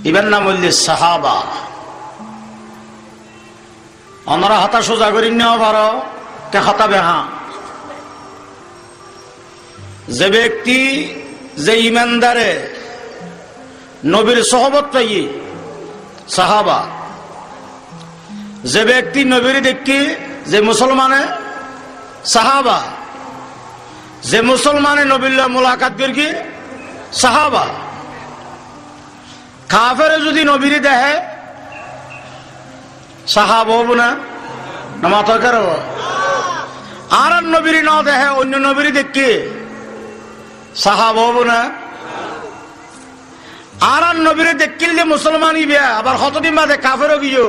ইবার নাম হইল সাহাবা। ওনারা হাতা সোজা করি নেওয়া পারো কে হাতা বেহা। যে ব্যক্তি যে ইমানদারে নবীর সহবত পাই সাহাবা। যে ব্যক্তি নবীর দেখি যে মুসলমানে সাহাবা। যে মুসলমানে নবীল্লাহ মুলাকাত করি সাহাবা। কাফেরে যদি নবীর দেখে সাহাবা হব না মাথা হব। আর নবীর না দেখে অন্য নবীর দেখি সাহাবা হব না। আর নবীর দেখিলে মুসলমান ইবে আবার কতদিন বাদে কাফেরও গিয়ে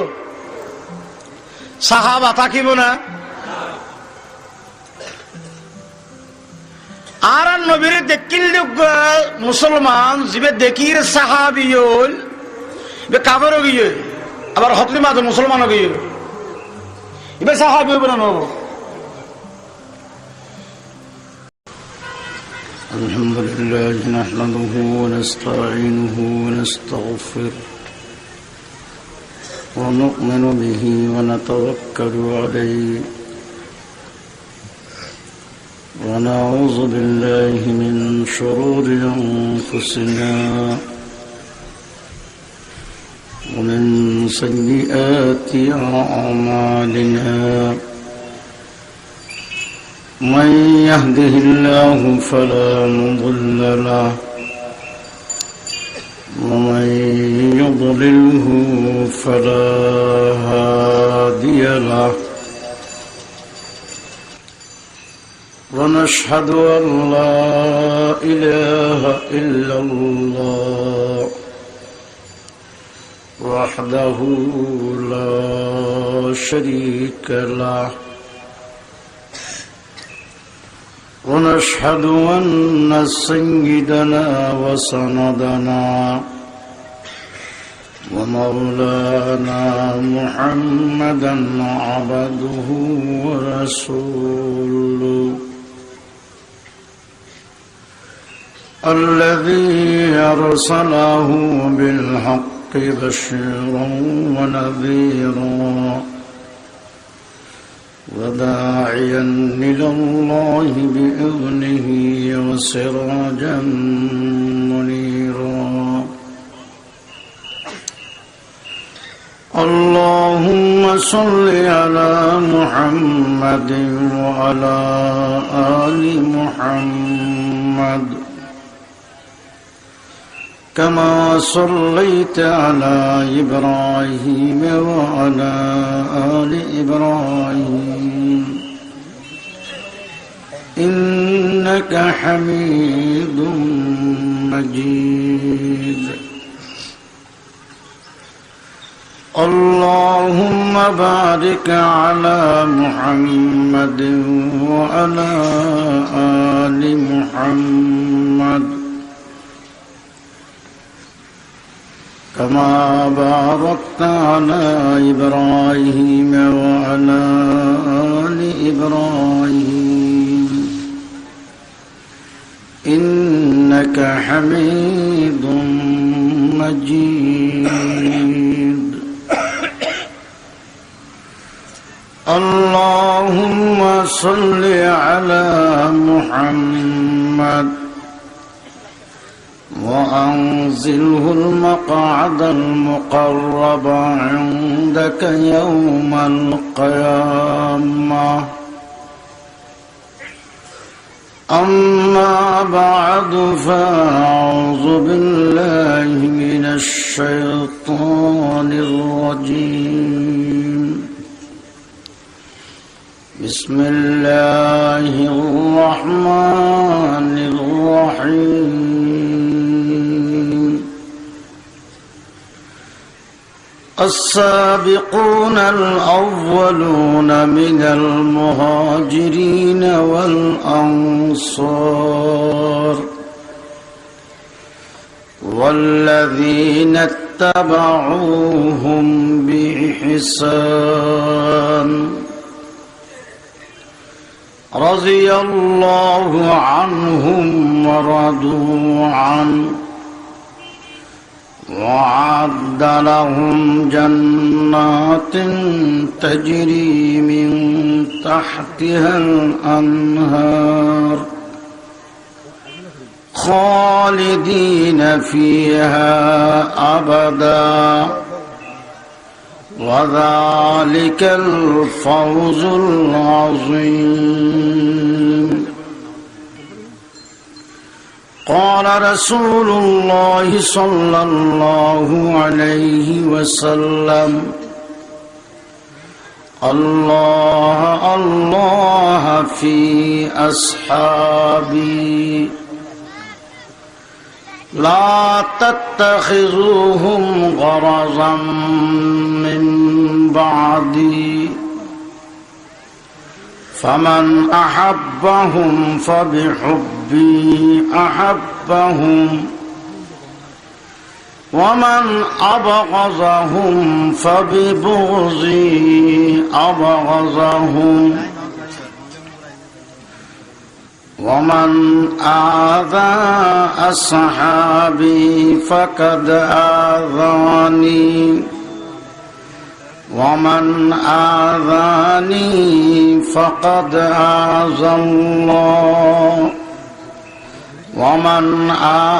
সাহাবা থাকিব না। আর নবীর দেখিলে মুসলমান যিবে দেখির সাহাবি হল কাফেরও গিয়ে আবার কতদিন বাদে মুসলমানও গিয়ে এবার সাহাবি হব না নব। الحمد لله نحمده ونستعينه ونستغفره ونؤمن به ونتوكل عليه ونعوذ بالله من شرور أنفسنا ومن سيئات أعمالنا من يهده الله فلا مضل له ومن يضلله فلا هادي له ونشهد أن لا إله إلا الله وحده لا شريك له ونشهد أن سيدنا وسندنا ومولانا محمدا عبده ورسوله الذي أرسله بالحق بشيرا ونذيرا وداعيا إلى الله بإذنه وسراجا منيرا اللهم صل على محمد وعلى آل محمد كما صليت على إبراهيم وعلى آل إبراهيم إنك حميد مجيد اللهم بارك على محمد وعلى آل محمد كما باركت على إبراهيم وعلى آل إبراهيم إنك حميد مجيد اللهم صل على محمد وأنزله المقعد المقرب عندك يوم القيامة أما بعد فأعوذ بالله من الشيطان الرجيم بسم الله الرحمن الرحيم السابقون الأولون من المهاجرين والأنصار والذين اتبعوهم بإحسان رضي الله عنهم ورضوا عنه وأعد لهم جنات تجري من تحتها الأنهار خالدين فيها أبدا وذلك الفوز العظيم. قال رسول الله صلى الله عليه وسلم الله الله في أصحابي لا تتخذوهم غرضا من بعدي فمن أحبهم فبحبي أحبهم ومن أبغضهم فببغضي أبغضهم ومن آذى أصحابي فقد آذاني ومن آذاني فقد آذى الله ومن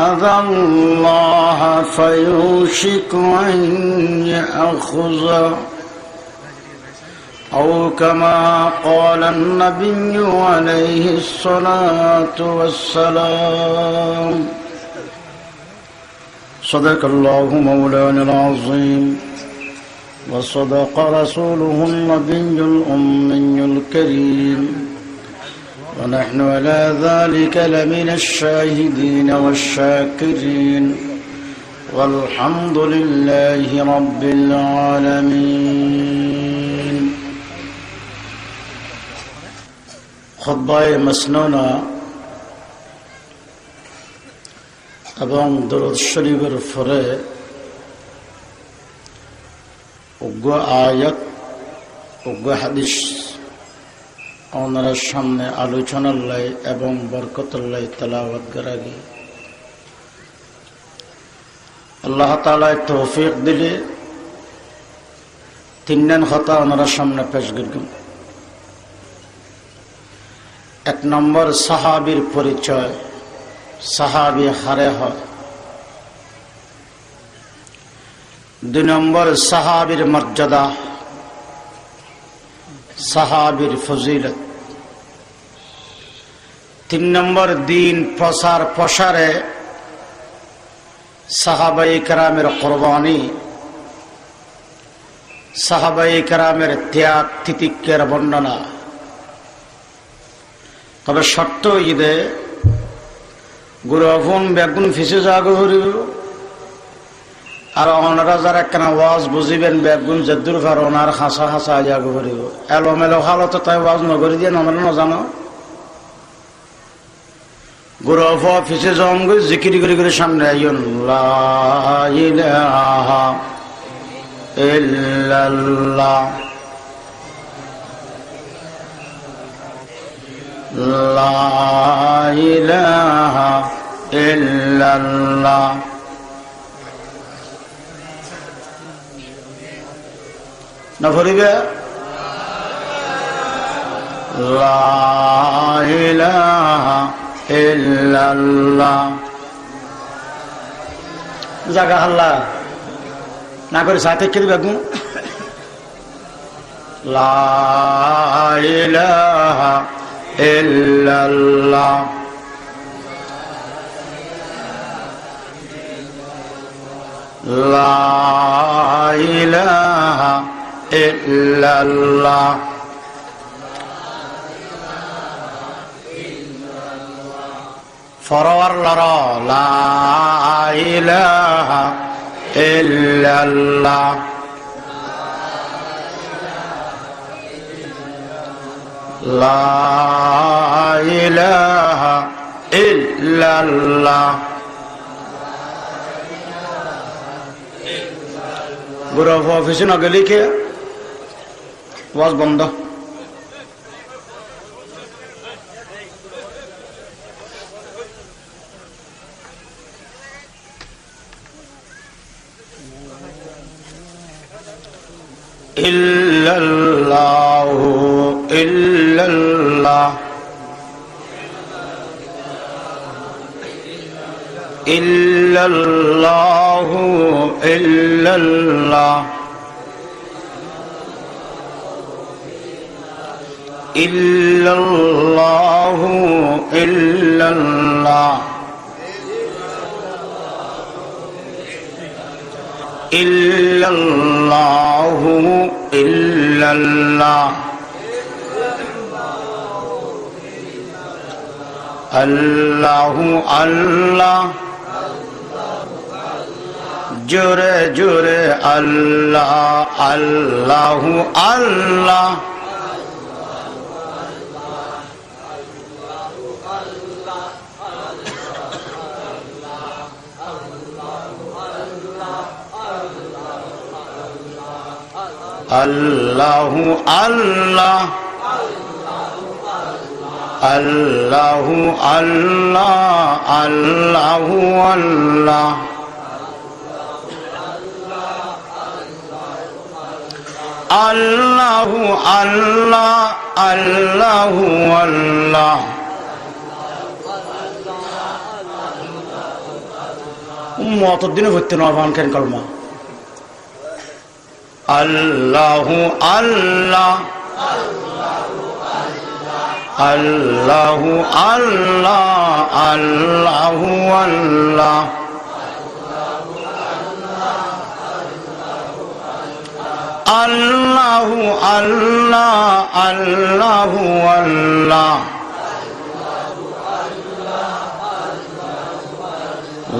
آذى الله فيوشك أن يأخذه أو كما قال النبي عليه الصلاة والسلام. صدق الله مولانا العظيم وصدق رسوله النبي الأمي الكريم ونحن على ذلك لمن الشاهدين والشاكرين والحمد لله رب العالمين. খুতবায়ে মাসনুনা এবং দরুদ শরীফের পরে উগ্র আয়াত উগ্র হাদিস ওনার সামনে আলোচনার লাই এবং বরকতের লাই তেলাওয়াত করাগে আল্লাহ তাআলা তৌফিক দিলে তিনজন কথা ওনার সামনে পেশ করবেন। এক নম্বর সাহাবীর পরিচয়, সাহাবী হারে হয়। দুই নম্বর সাহাবীর মর্যাদা, সাহাবীর ফজিলত। তিন নম্বর দিন প্রসার প্রসারে সাহাবায়ে কেরামের কুরবানি, সাহাবায়ে কেরামের ত্যাগ তিতিক্ষের বর্ণনা। তবে শর্ত ঈদে গুরুফোন বেগুন ফিসে যাগো হরিব আর ওনারা যারা কেন ওয়াজ বুঝিবেন বেগুন যেদুর ভার ওনার হাসা হাসা যাগো হরিব এলোমেলো হালত তাই ওয়াজ নগরি দিয়ে আমরা নজানো গুরুফ ফিসে যাম গই জিকিরি করে করে সামনে আইন লা ইলাহা ইল্লাল্লাহ লা ইলাহা ইল্লাল্লাহ। না পড়িবে লা ইলাহা ইল্লাল্লাহ। জাগা হাল্লা না করে সাথে খেলবে বেগুন লা ইলাহা ইল্লাল্লাহ। লা ইলাহা ইল্লাল্লাহ। ফরওয়ার লর লা ইলাহা ইল্লাল্লাহ। লা ইলাহা ইল্লাল্লাহ। গুরু অফিসে না গেলে কে ওয়াজ বন্ধ। ইল্লাল্লাহু ইল্লাল্লাহ ইল্লাল্লাহু ইল্লাল্লাহ ইল্লাল্লাহু ইল্লাল্লাহ ইল্লাল্লাহু ইল্লাল্লাহ আল্লাহু আল্লাহ জোরে জোরে আল্লাহ আল্লাহু আল্লাহ আল্লাহু আল্লাহ আল্লাহু আল্লাহ আল্লাহু আল্লাহ আল্লাহু আল্লাহ আল্লাহু আল্লাহ অতদিনে ভর্তি নবান কেন কলমা আল্লাহু আল্লাহ আল্লাহু আল্লাহ আল্লাহু আল্লাহ আল্লাহু আল্লাহ আল্লাহু আল্লাহ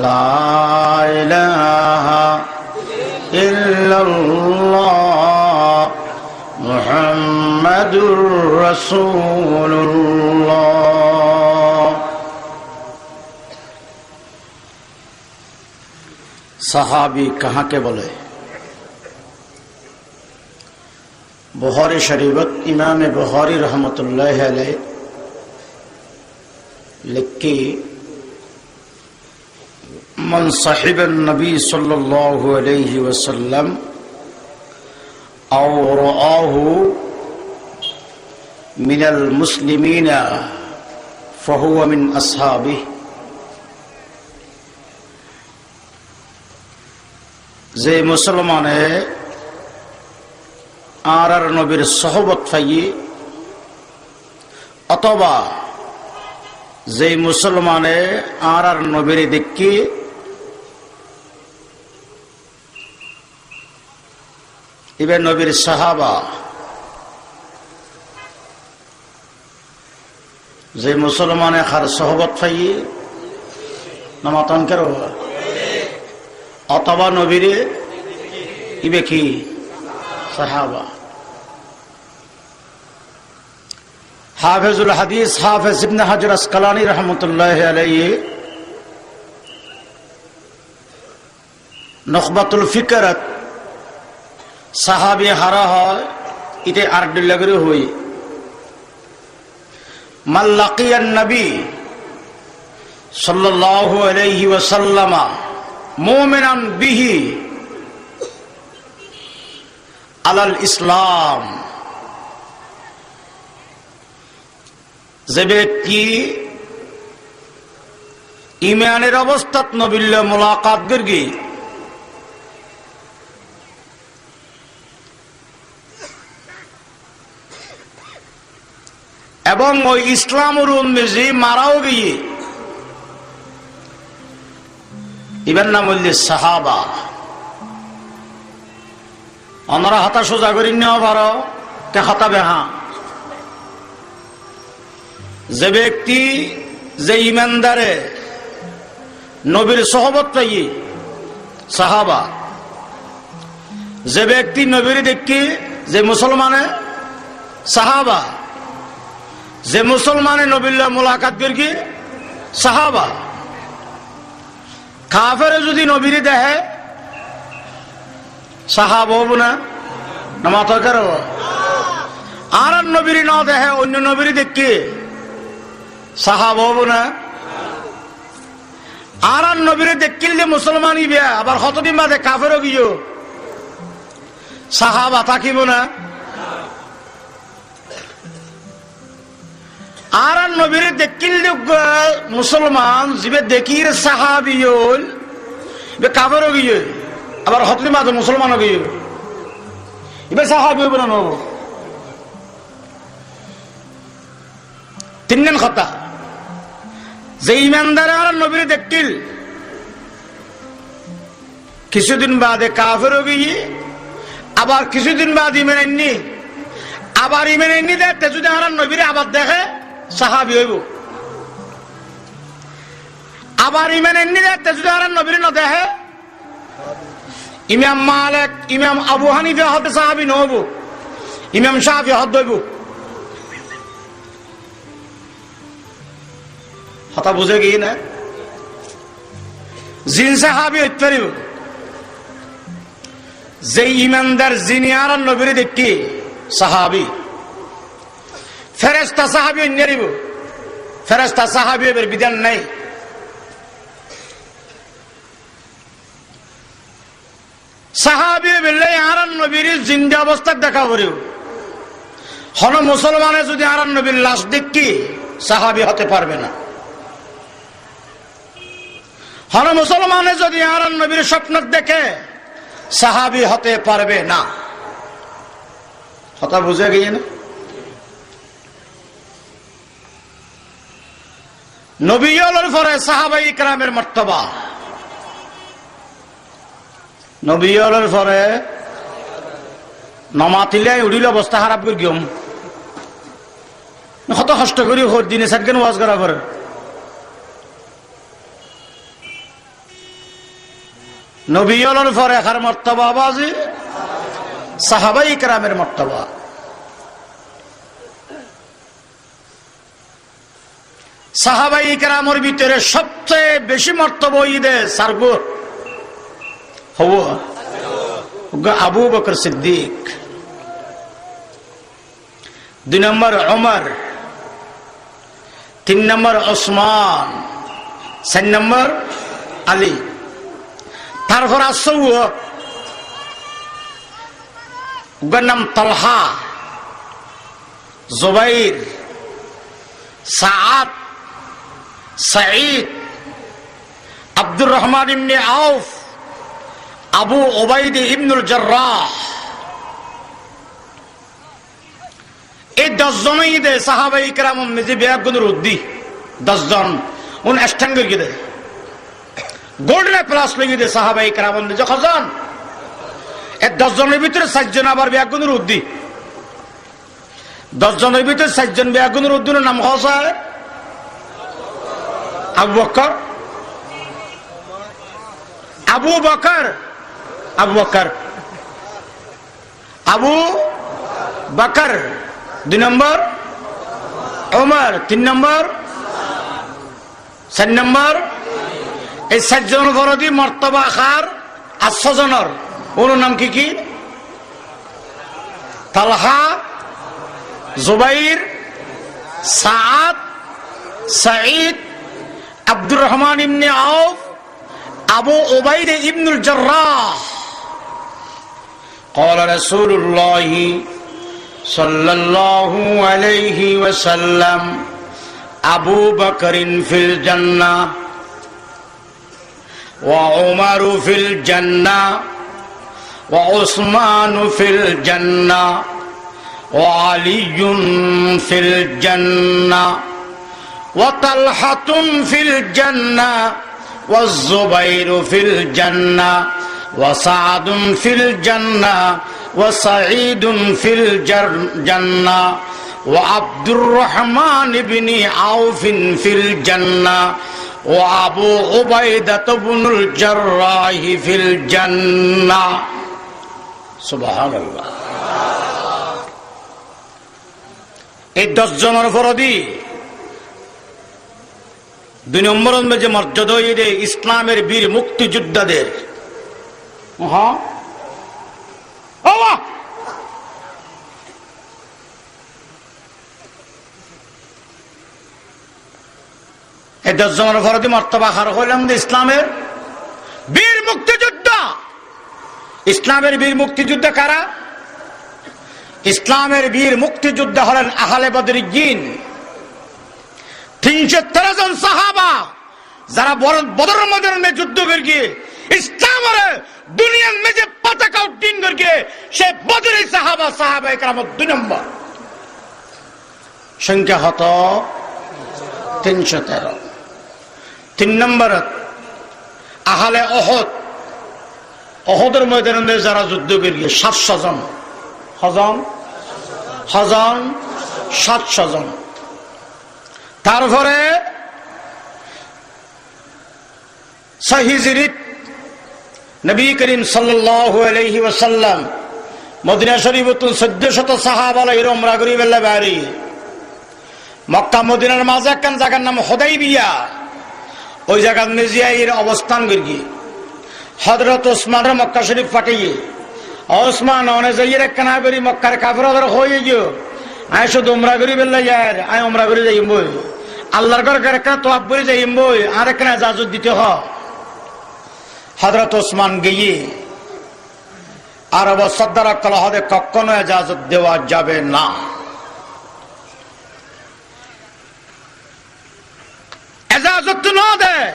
লা ইলাহা ইল্লাল্লাহ মুহাম্মাদুর রাসূলুল্লাহ। সাহাবী কাহাকে বলে? বুখারী শরীফত ইমাম বুখারী रहमतुल्लाह अलैह लिखी मन साहिब नबी सल्लल्लाहु अलैहि वसल्लम और रआहु मिनल मुस्लिमीना फहुवा मिन असहाबिह। जे मुसलमाने আর নবীর সহবত পাইয়ে অথবা যে মুসলমানে আর নবীর দেখি ইবে নবীর সাহাবা, যে মুসলমানে খার সহবত পাইয়ে নামাতনকের অথবা নবীর ইবে কি সাহাবা। হাফেজুল হাদিস হাফেজ ইবনে হাজার আসকালানী रहमतुल्लाह अलैहि নুখবাতুল ফিকরত সাহাবী হারা হয় ইতে আরদুল্লাগরি হই মান লাকিয়ান নবী সাল্লাল্লাহু আলাইহি ওয়াসাল্লাম মুমিনান বিহি আলাল ইসলাম। যে ব্যক্তি ইমানের অবস্থাত নবীর মুলাকাত করবে এবং ওই ইসলামের অনুযায়ী মারাও গিয়ে ইবার নাম হইল সাহাবা। আমরা হাতা সোজা করি নেওয়া পারো কে হাতা বেহা। যে ব্যক্তি যে ইমানদারে নবীর সহবত পাইয়ে সাহাবা, যে ব্যক্তি নবীর দেখি যে মুসলমানে সাহাবা, যে মুসলমানে নবীর মুলাকাত করি সাহাবা। কাফেরে যদি নবীর দেখে সাহাবা হব না মাতকার আর নবীর না দেখে অন্য নবীর দেখি সাহাবা হব না। আর নবীর দেখিলে মুসলমান ইবে আবার কতদিন বাদে কাফেরও গিয়ে সাহাবা থাকিব না? আর নবীর দেখিল মুসলমান যিবে দেখির সাহাবিয়ল কাফের গিয়ে আবার হতলি মাঝে মুসলমান গিয়ে এবার সাহাবি হইব না নব। তিন কথা যে ইমানদার আর নবীর দেখিল কিছুদিন বাদে কাফের গিয়ে আবার কিছুদিন বাদ ইমান আননি আবার ইমান আননি দেখতে যদি আর নবীর আবার দেখে সাহাবি হইব। আবার ইমান আননি দেখতে যদি আর নবীর না দেখে ইমাম মালিক ইমাম আবু হানিফা হতে সাহাবি নহব, ইমাম শাফি হত হইব। কথা বুঝে গিয়ে না জিন সাহাবি হইতে পারিব যে ইমানদার যিনি আর নবীর দেখি সাহাবি। ফেরেশতা সাহাবি নিব, ফেরেশতা সাহাবি এর বিধান নাই। সাহাবি বললে আর নবীর জিন্দা অবস্থা দেখা পড়িব। হন মুসলমানে যদি আর নবীর লাশ দেখি সাহাবি হতে পারবে না। হন মুসলমানে যদি আর নবীর স্বপ্ন দেখে সাহাবি হতে পারবে না। কথা বুঝে গিয়ে না? নবী হলোর পরে সাহাবাই ইকরামের মর্তবা, নবী হলোর পরে নমাতিলে উড়িল অবস্থা খারাপ করে গিয়ম কত কষ্ট করি দিনে সাতখান ওয়াজ করা করে। নবী হলোর পরে এখার মর্তবা বাজি সাহাবাই ইকরামের মর্তবা। সাহাবাই ইকরামের ভিতরে সবচেয়ে বেশি মর্তবা ঈদে সারগো হব আবু বকর সিদ্দিক, 2 নম্বর ওমর, 3 নম্বর ওসমান, 4 নম্বর আলী। তারপর আসছে নাম তালহা, জুবাইর, সাআদ, সাঈদ, আব্দুর রহমান ইবনে আউফ, আবু ওবাইদা ইবনুল জাররাহ। এই 10 জনই দে সাহাবায়ে ইকরাম মেজি বেয়াগুনের উদ্দি 10 জন উন অষ্টাঙ্গ গিয়ে গোল্ডেন প্লাস লেগে দে সাহাবায়ে ইকরাম মেজি কজন এই 10 জনের ভিতরে 7 জন আবার বেয়াগুনের উদ্দি। 10 জনের ভিতরে 7 জন বেয়াগুনের উদ্দিনের নাম হচ্ছে আবু বকর, আবু বকর, আবু বকর, আবু বকর, 2 নম্বর ওমর, 3 নম্বর, 4 নম্বর। এই 7 জনের ফরদি মর্তবা খার 8 জনের ওর নাম কি কি? তালহা, জুবাইর, সাআদ, সাঈদ, আব্দুর রহমান ইবনে আউফ, আবু ওবাইদা ইবনুল জাররাহ। قال رسول الله صلى الله عليه وسلم أبو بكر في الجنة وعمر في الجنة وعثمان في الجنة وعلي في الجنة وطلحة في الجنة والزبير في الجنة وسعد في الجنة وسعيد في الجنة وعبد الرحمن بن عوف في الجنة وأبو عبيدة بن الجراح في الجنة. سبحان الله. এই 10 জনের ফরদি 2 নম্বর যে মর্যাদা ঈদে ইসলামের বীর মুক্তিযোদ্ধাদের। হ্যাঁ এই 10 জনের ফরদি মর্তবা খার হইলাম ইসলামের বীর মুক্তিযোদ্ধা ইসলামের বীর মুক্তিযোদ্ধা কারা? ইসলামের বীর মুক্তিযোদ্ধা হলেন আহলে বদরিয়্যিন। 313 জন সাহাবা যারা বদর ময়দানে যুদ্ধ করে ইসলামের দুনিয়ার মেজে পতাকা উত্তীর্ণ করে সে বদরের সাহাবায়ে কেরাম 2 নম্বর সংখ্যা হত 313। 3 নম্বর আহলে ওহদ, ওহদের ময়দানে যারা যুদ্ধ করে 700 জন। হজন 700 জন। তারপরে সহিজরিত নবী করিম সাল্লাল্লাহু আলাইহি ওয়াসাল্লাম মদিনা শরীফতুন 1400 সাহাবা এর উমরা করি বেলা বাড়ি মক্কা মদিনার মাঝে একখান জায়গার নাম হুদাইবিয়া। ওই জায়গার মেজিয়াইর অবস্থান করি হযরত ওসমানের মক্কা শরীফ পাঠিয়ে ওসমান অনে যাইয়ের একখানা করি মক্কার কাফেরদের হয়ে গিয়ে আয় শুধু উমরা করি বেলা যার আয় উমরা করে যাইম বই আল্লাহর ঘর একটা তোয়াব করে যাইম বই আর একখানা ইজাজত দিতে হ। হযরত ওসমান গিয়ে আরব সর্দার কলহদে কখনো ইজাজত দেওয়া যাবে না। ইজাজত না দেয়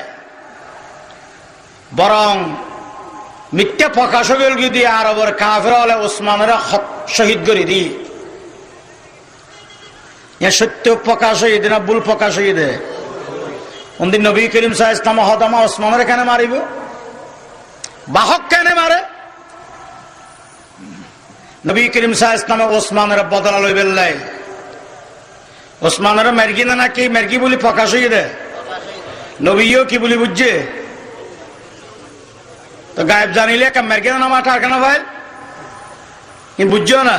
বরং মিথ্যা প্রকাশ হইল দিয়ে আরবের কাফের হলে ওসমানেরা শহীদ করে দি। সত্য প্রকাশ হয়ে দে না ভুল প্রকাশ হয়ে দে? কোনদিন নবী করিম সাল্লাল্লাহু আলাইহি ওয়াসাল্লাম হদামা ওসমানের কেন মারিব? বাহক কেন মারে? নবী করিম সাল্লাল্লাহু আলাইহি ওয়াসাল্লাম ওসমানের বদলা লইবেন লাই। ওসমানের মার্গি না নাকি মার্গি বলি প্রকাশ হয়ে দে? নবীও কি বলি বুঝছে? তো গায়েব জানিলে মার্গি না মাঠা আর কেন ভাই কি বুঝছো না?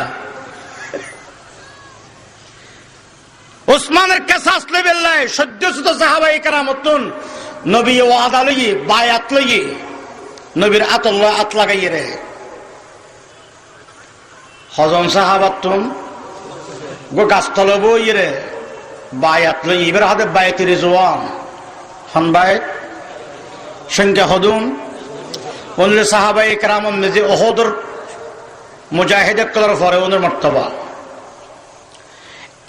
ওসমানের কেসাস লেবেল লাই 1400 সাহাবায়ে কেরামতুন নবী ওয়াদা লইয়ে বায়াত লইয়ে নবীর আত লাগাইয়ে রে হজন সাহাবাতুন গো গাছতল বই রে বায়াত লইয়ে এবার হাতে বায়াতের জওয়ান হন বায়াত সংখ্যা হদুন বললে সাহাবায়ে কেরাম মেজে ওহদর মুজাহিদের করার পরে ওদের মর্তবা।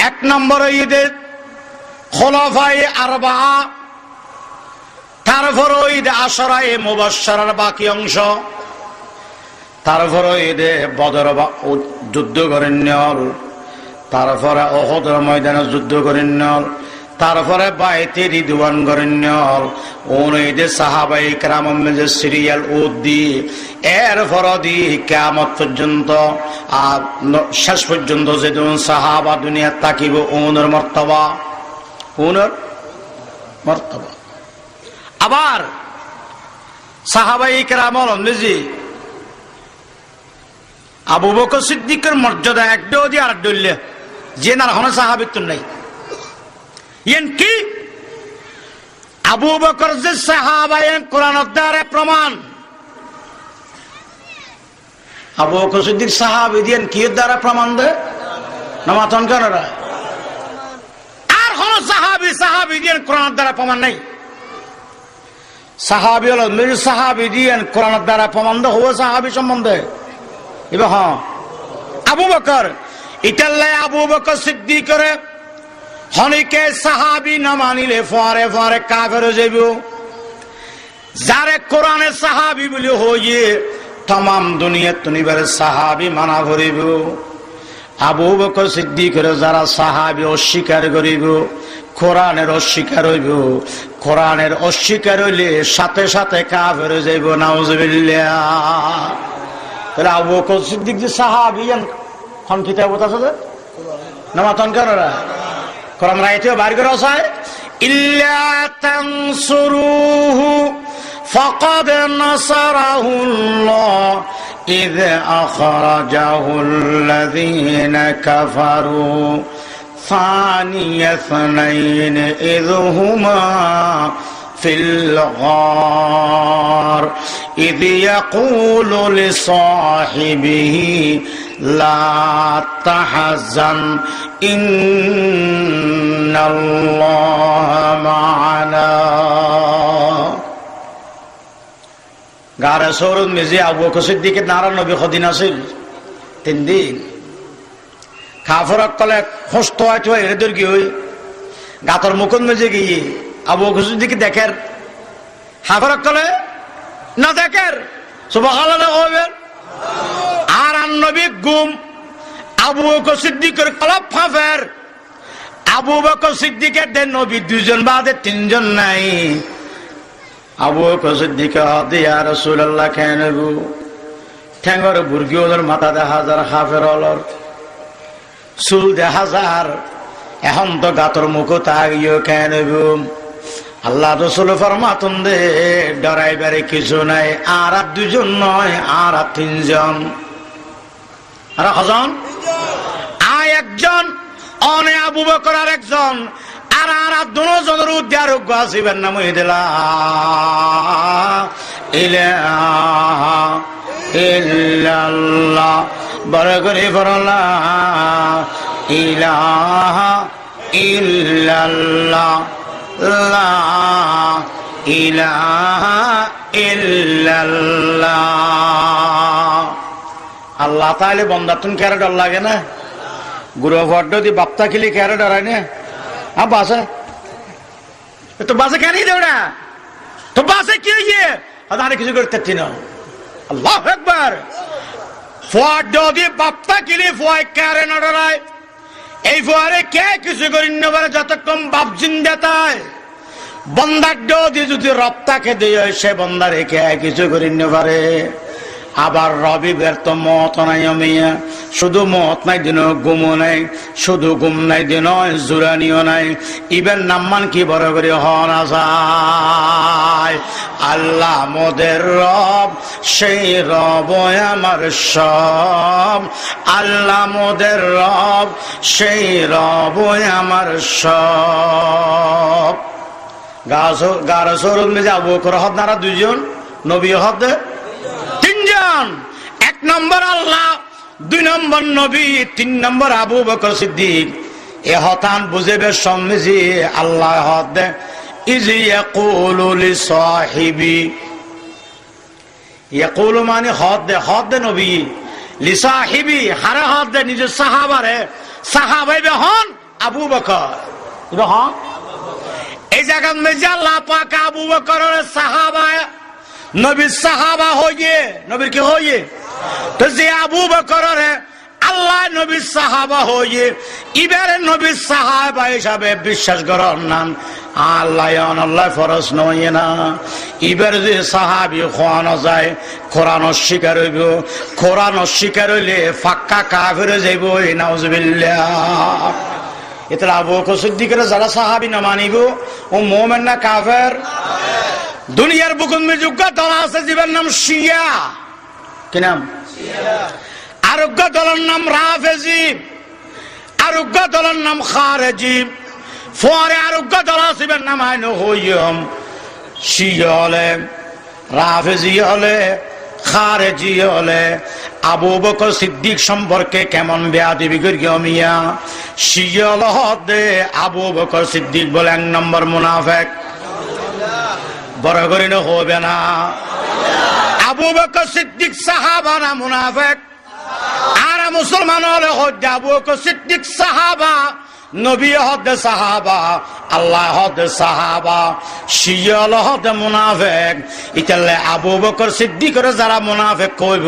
1 নম্বর ঈদের খোলাফায়ে আরবা, তারপর ঈদ আশরায়ে মুবাশশারার বাকি অংশ, তারপর ঈদে বদর যুদ্ধ করেন নল, তারপরে ওহদের ময়দানে যুদ্ধ করেন নল, তারপরে বাইতে রিদওয়ান করেন নল। ঈদে সাহাবায়ে কেরাম মেজে সিরিয়াল উদ্দি এরপর দি কিয়ামত পর্যন্ত আর শেষ পর্যন্ত যেদিন সাহাবা দুনিয়া তাকিব ওনের মর্তবা আবার সাহাবায়ে কেরাম মেজে আবু বকর সিদ্দিকের মর্যাদা একটা দিয়ে আর ডললে যে না হন সাহাবিত্ব নাই। ইয়েন কি আবু বকর যে সাহাবা কোরআনের দ্বারা প্রমাণ। আবু বকর সিদ্দিক সাহাবী দিয়েন কি দ্বারা প্রমাণ দেয় না মাথন কাররা আর হন সাহাবী দিয়েন কোরআনের দ্বারা প্রমাণ নাই। সাহাবী হল মির সাহাবী দিয়েন কোরআনের দ্বারা প্রমাণ দেয় হওয়া সাহাবী সম্বন্ধে এবার হ্যাঁ আবু বকর ইতাল্লাই আবু বকর সিদ্দিক করে হনিকে সাহাবী না মানিলে ফরে ফরে কাফের হয়ে যাইব। যারে কোরআনে সাহাবী বলে হইয়ে तमाम दुनिया तुनिबारे साहाबी माना भरिब। आबू बकर सिद्दीकेर जारा साहाबी अस्वीकार करिब কোরআনের অস্বীকার হইব। কোরআনের অস্বীকার হইলে সাথে সাথে কাফের হয়ে যাইব। নাউজুবিল্লাহ। তাহলে আবু বকর সিদ্দিক যে সাহাবী কোন কিতাবত আছে নামাতন কাররা কোরআন রাইতে বার করে আছে ইল্লা তানসুরুহু ফাকাদ নাসারাহুল্লাহ ইয আখরাজাহুল্লাযীনা কাফারু ثاني اثنين إذ هما في الغار إذ يقول لصاحبه لا تحزن إن الله معنا গারে সৌরদ মেজে আবু বকর সিদ্দিক নারা নবী কদিন আছিল 3 দিন কাফরক কলে হস্ত আইতো এদের কি হই গাতর মুকুন মেজে গিয়ে আবু বকর সিদ্দিক দেখের কাফরক কলে না দেখের সুবহানাল্লাহ কইবেন আর নবী গুম আবু বকর সিদ্দিকের কলব ফাফের আবু বকর সিদ্দিকের দেন নবী দুইজন বাদে তিনজন নাই আবু বকর সিদ্দিক হাতে ইয়া রাসূলুল্লাহ কেনগু ঠ্যাঙ্গর বুরগি ওদের মাথা দে হাজার কাফের অলর চুল দে হাজার এখন তো গাতর মুখ তাগিও কেনগু আল্লাহ রাসূল ফরমাতুন দে ডরাইবারে কিছু নাই আর দুজন নয় আর তিনজন আর কজন আর একজন অনে আবু বকর আর একজন আর দুজনের উদ্ধার আসিবেন নাম দিলা ইলাহা ইল্লাল্লাহ বড় করে বললা ইলাহা ইল্লাল্লাহ লা ইলাহা ইল্লাল্লাহ আল্লাহ তাআলা বান্দা তুন কেন ডর লাগে না গুরু ভড্ড দি বাপ্তা খেলি কেন ডরায় না বাসে তো বাসে কেন দেওয়া তো বাসে কি হইয়ে আরে কিছু করতে না আল্লাহু আকবার ফড্ড দি বাপ্তা খেলি ফয় কেন না ডরায় এই ফয়ারে কে কিছু করি না পারে যতক্ষণ বাপ জিন্দা তাই বন্দার ডি যদি রপ্তাকে দিয়ে সে বন্দারে কে কিছু করি না পারে আবার রবিবের তো মত নাই মিয়া শুধু মত নাই দিন গুমও নাই শুধু গুম নাই দিন জুরানিও নাই ইবেন নাম্মান কি বড় করে হনা যায় আল্লাহ মোদের রব সেই রব আমার সব আল্লাহ মোদের রব সেই রব আমার সব গারো সরুন মেজে আবু বকর হদ নারা দুইজন নবী হদ তিনজন এক নম্বর আল্লাহ দুই নম্বর নবী তিন নম্বর আবু বকর সিদ্দিক এ হতান বুঝেবে সমঝি আল্লাহ হদ ইজি ইয়াকুলু লিসাহিবি ইয়াকুলু মানে হদ নবী লিসাহিবি হারে হদ নিজের সাহাবারে সাহাবাই হন আবু বকর হন এই জায়গা মেজে আল্লাহ পাক আবু বকরের সাহাবা নবীর সাহাবা হইয়ে নবীর কি হইয়ে তো যে আবু বকরের আল্লাহ নবীর সাহাবা হইয়ে ইবারে নবীর সাহাবা হিসাবে বিশ্বাস করার নাম আল্লাহ আল্লাহ ফরজ নয় না ইবার যে সাহাবি খোয়ানো যায় কোরআন অস্বীকার হইব কোরআন অস্বীকার হইলে ফাক্কা কাফের যাইব নাউজুবিল্লাহ এটা আবু বকর সিদ্দিকের যারা সাহাবী না মানিব ও মুমিন না কাফের দুনিয়ার বুকুন মে যোগ্য দল আছে জীবের নাম শিয়া কি নাম শিয়া আরোগ্য দলের নাম রাফেজি আরোগ্য দলের নাম খারেজি ফরে আরোগ্য দল আছে জীবের নাম আইন হইম শিয়া হলে রাফেজি হলে খারেজি হলে আবু বকর সিদ্দিক সম্পর্কে কেমন বেয়াদবি করিও মিয়া শিয়া হদে আবু বকর সিদ্দিক বলে এক নম্বর মুনাফিক বড় করে হবে না আবু বকর সিদ্দিক সাহাবা না মুনাফিক আর মুসলমান হলে হদে আবু বকর সিদ্দিক সাহাবা নবী হদে সাহাবা আল্লাহ হদে সাহাবা শিয়া হদে মুনাফিক ইতালে আবু বকর সিদ্দিকের যারা মুনাফিক কইব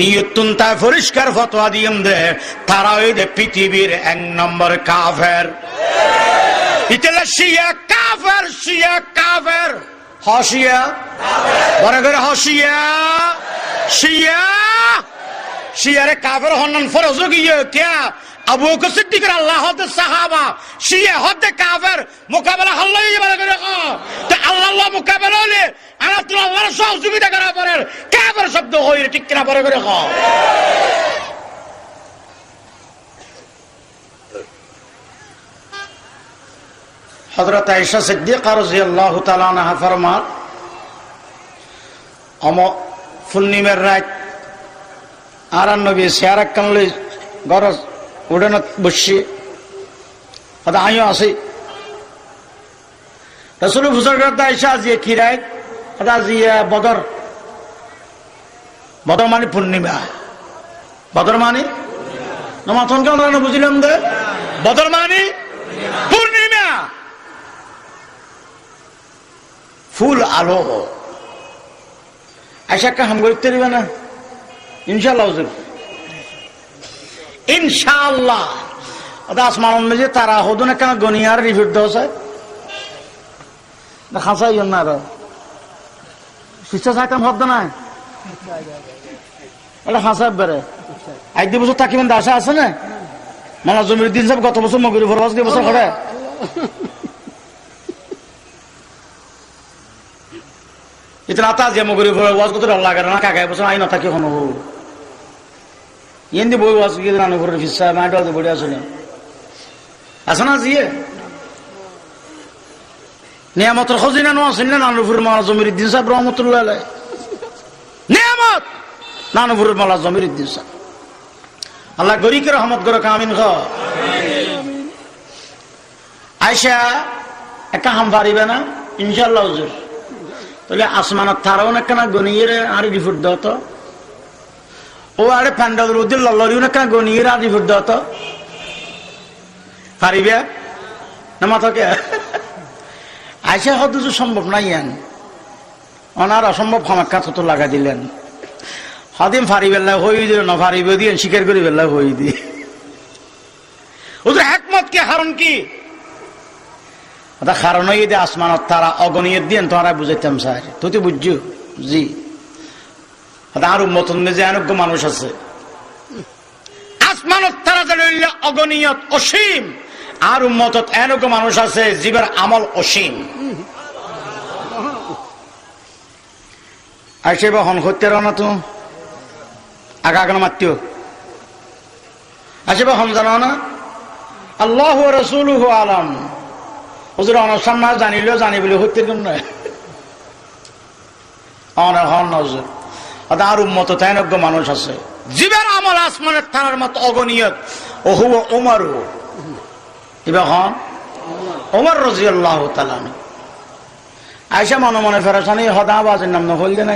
ইয়তুন তাই পরিষ্কার ফতোয়া দিয়েম দে তারা ওই দে পৃথিবীর এক নম্বর কাফের ইতালে শিয়া কাফের শিয়া কাফের হশিয়া বড় করে হশিয়া শিয়া শিয়ারে কাফের হনন ফরজ গিয়ে কে আবু বকর সিদ্দিকের আল্লাহ হদে সাহাবা শিয়া হদে কাফের মোকাবেলা হল্লাই বড় করে তো আল্লাহ মোকাবেলা হলে আর তুই আল্লাহর সহযোগিতা করা পরে কাফের শব্দ হই ঠিক কিনা বড় করে হযরত আয়েশা সিদ্দিকা রাদিয়াল্লাহু তাআলা আনহা ফরমান পূর্ণিমার রাত আর নবী সিয়ারাক কানলে গরজ উড়ানো বসছি কথা আমিও আসি রাসূল বুঝার কথা আয়েশা যে কি রাত কথা জিয়া বদর বদর মানে পূর্ণিমা, বদর মানে নমাথন কেমন বুঝলাম দে, বদর মানে পূর্ণিমা, ফুল আলো। আইসা একটা হাম করতে দিবে না ইনশাল্লাহ, হুজুর ইনশাআল্লাহ। ওটা আসমান যে তারা হদুন একটা গনিয়ার রিপিট দেওয়া না খাঁচাই না আর শিষ্টা চাইতাম হব না এটা খাঁচা বেড়ে এক 2 বছর থাকিবেন আশা আছে না। মানা জমির দিন সব গত বছর মগরি ফরবাস 2 বছর করে এটা না তা যে মগরি ফরবাস কত লাগে না কাকা বছর আই না থাকি হন এন্দি বই ওয়াজ গিয়ে রানো করে ফিসা মাইটা বড় আসলে আছে না জিয়ে নিয়ামতের খজিনা নো আছে না নানুপুর মাওলা জমিরউদ্দিন সাহেব রহমাতুল্লাহ আলাইহি নিয়ামত নানুপুর মাওলা জমিরউদ্দিন সাহেব আল্লাহ গরিকে রহমত করে আমিন খ আয়েশা একা হাম পারিবে না ইনশাআল্লাহ হুজুর তাহলে আসমানত তারাও না কেন গনিয়ের আর রিপোর্ট দাও তো ও আরে প্যান্ডালের উদ্দিন লল্লরিও না কেন গনিয়ের আর রিপোর্ট দাও তো পারিবে না মাথাকে আইসা হয়তো সম্ভব নাই ওনার অসম্ভব ক্ষমাক্ষা তো লাগা দিলেন হদিন ফারি বেলা হই দিল না ফারিব দিয়ে স্বীকার করি বেলা হই দিয়ে ওদের একমত কে কারণ কি কারণ হই যে আসমানত তারা অগণিয়ের দিয়ে তোমরা বুঝাইতাম স্যার তুই বুঝছো জি আর উম্মতন যে অনেক মানুষ আছে আসমানত তারা যে অগণিয়ত অসীম আর উম্মতত এনক মানুষ আছে জীবের আমল অসীম আইসে বা হন করতে না তো আগা আগানো মাত্র আসে বা হন জানো না আল্লাহ রাসূলুহু আলাম হুজুর অনুষ্ঠান না জানিলেও জানি বলে হইতে কেমন নয় হন না হুজুর আর উম্মতত এনক মানুষ আছে জীবের আমল আসমানের তারার মতো অগণিয়ত ওহু ওমরু এবার হন ওমর রাদিয়াল্লাহু তাআলা আয়েশা মনে মনে ফেরাসানি হদা বাজির নাম না হইল না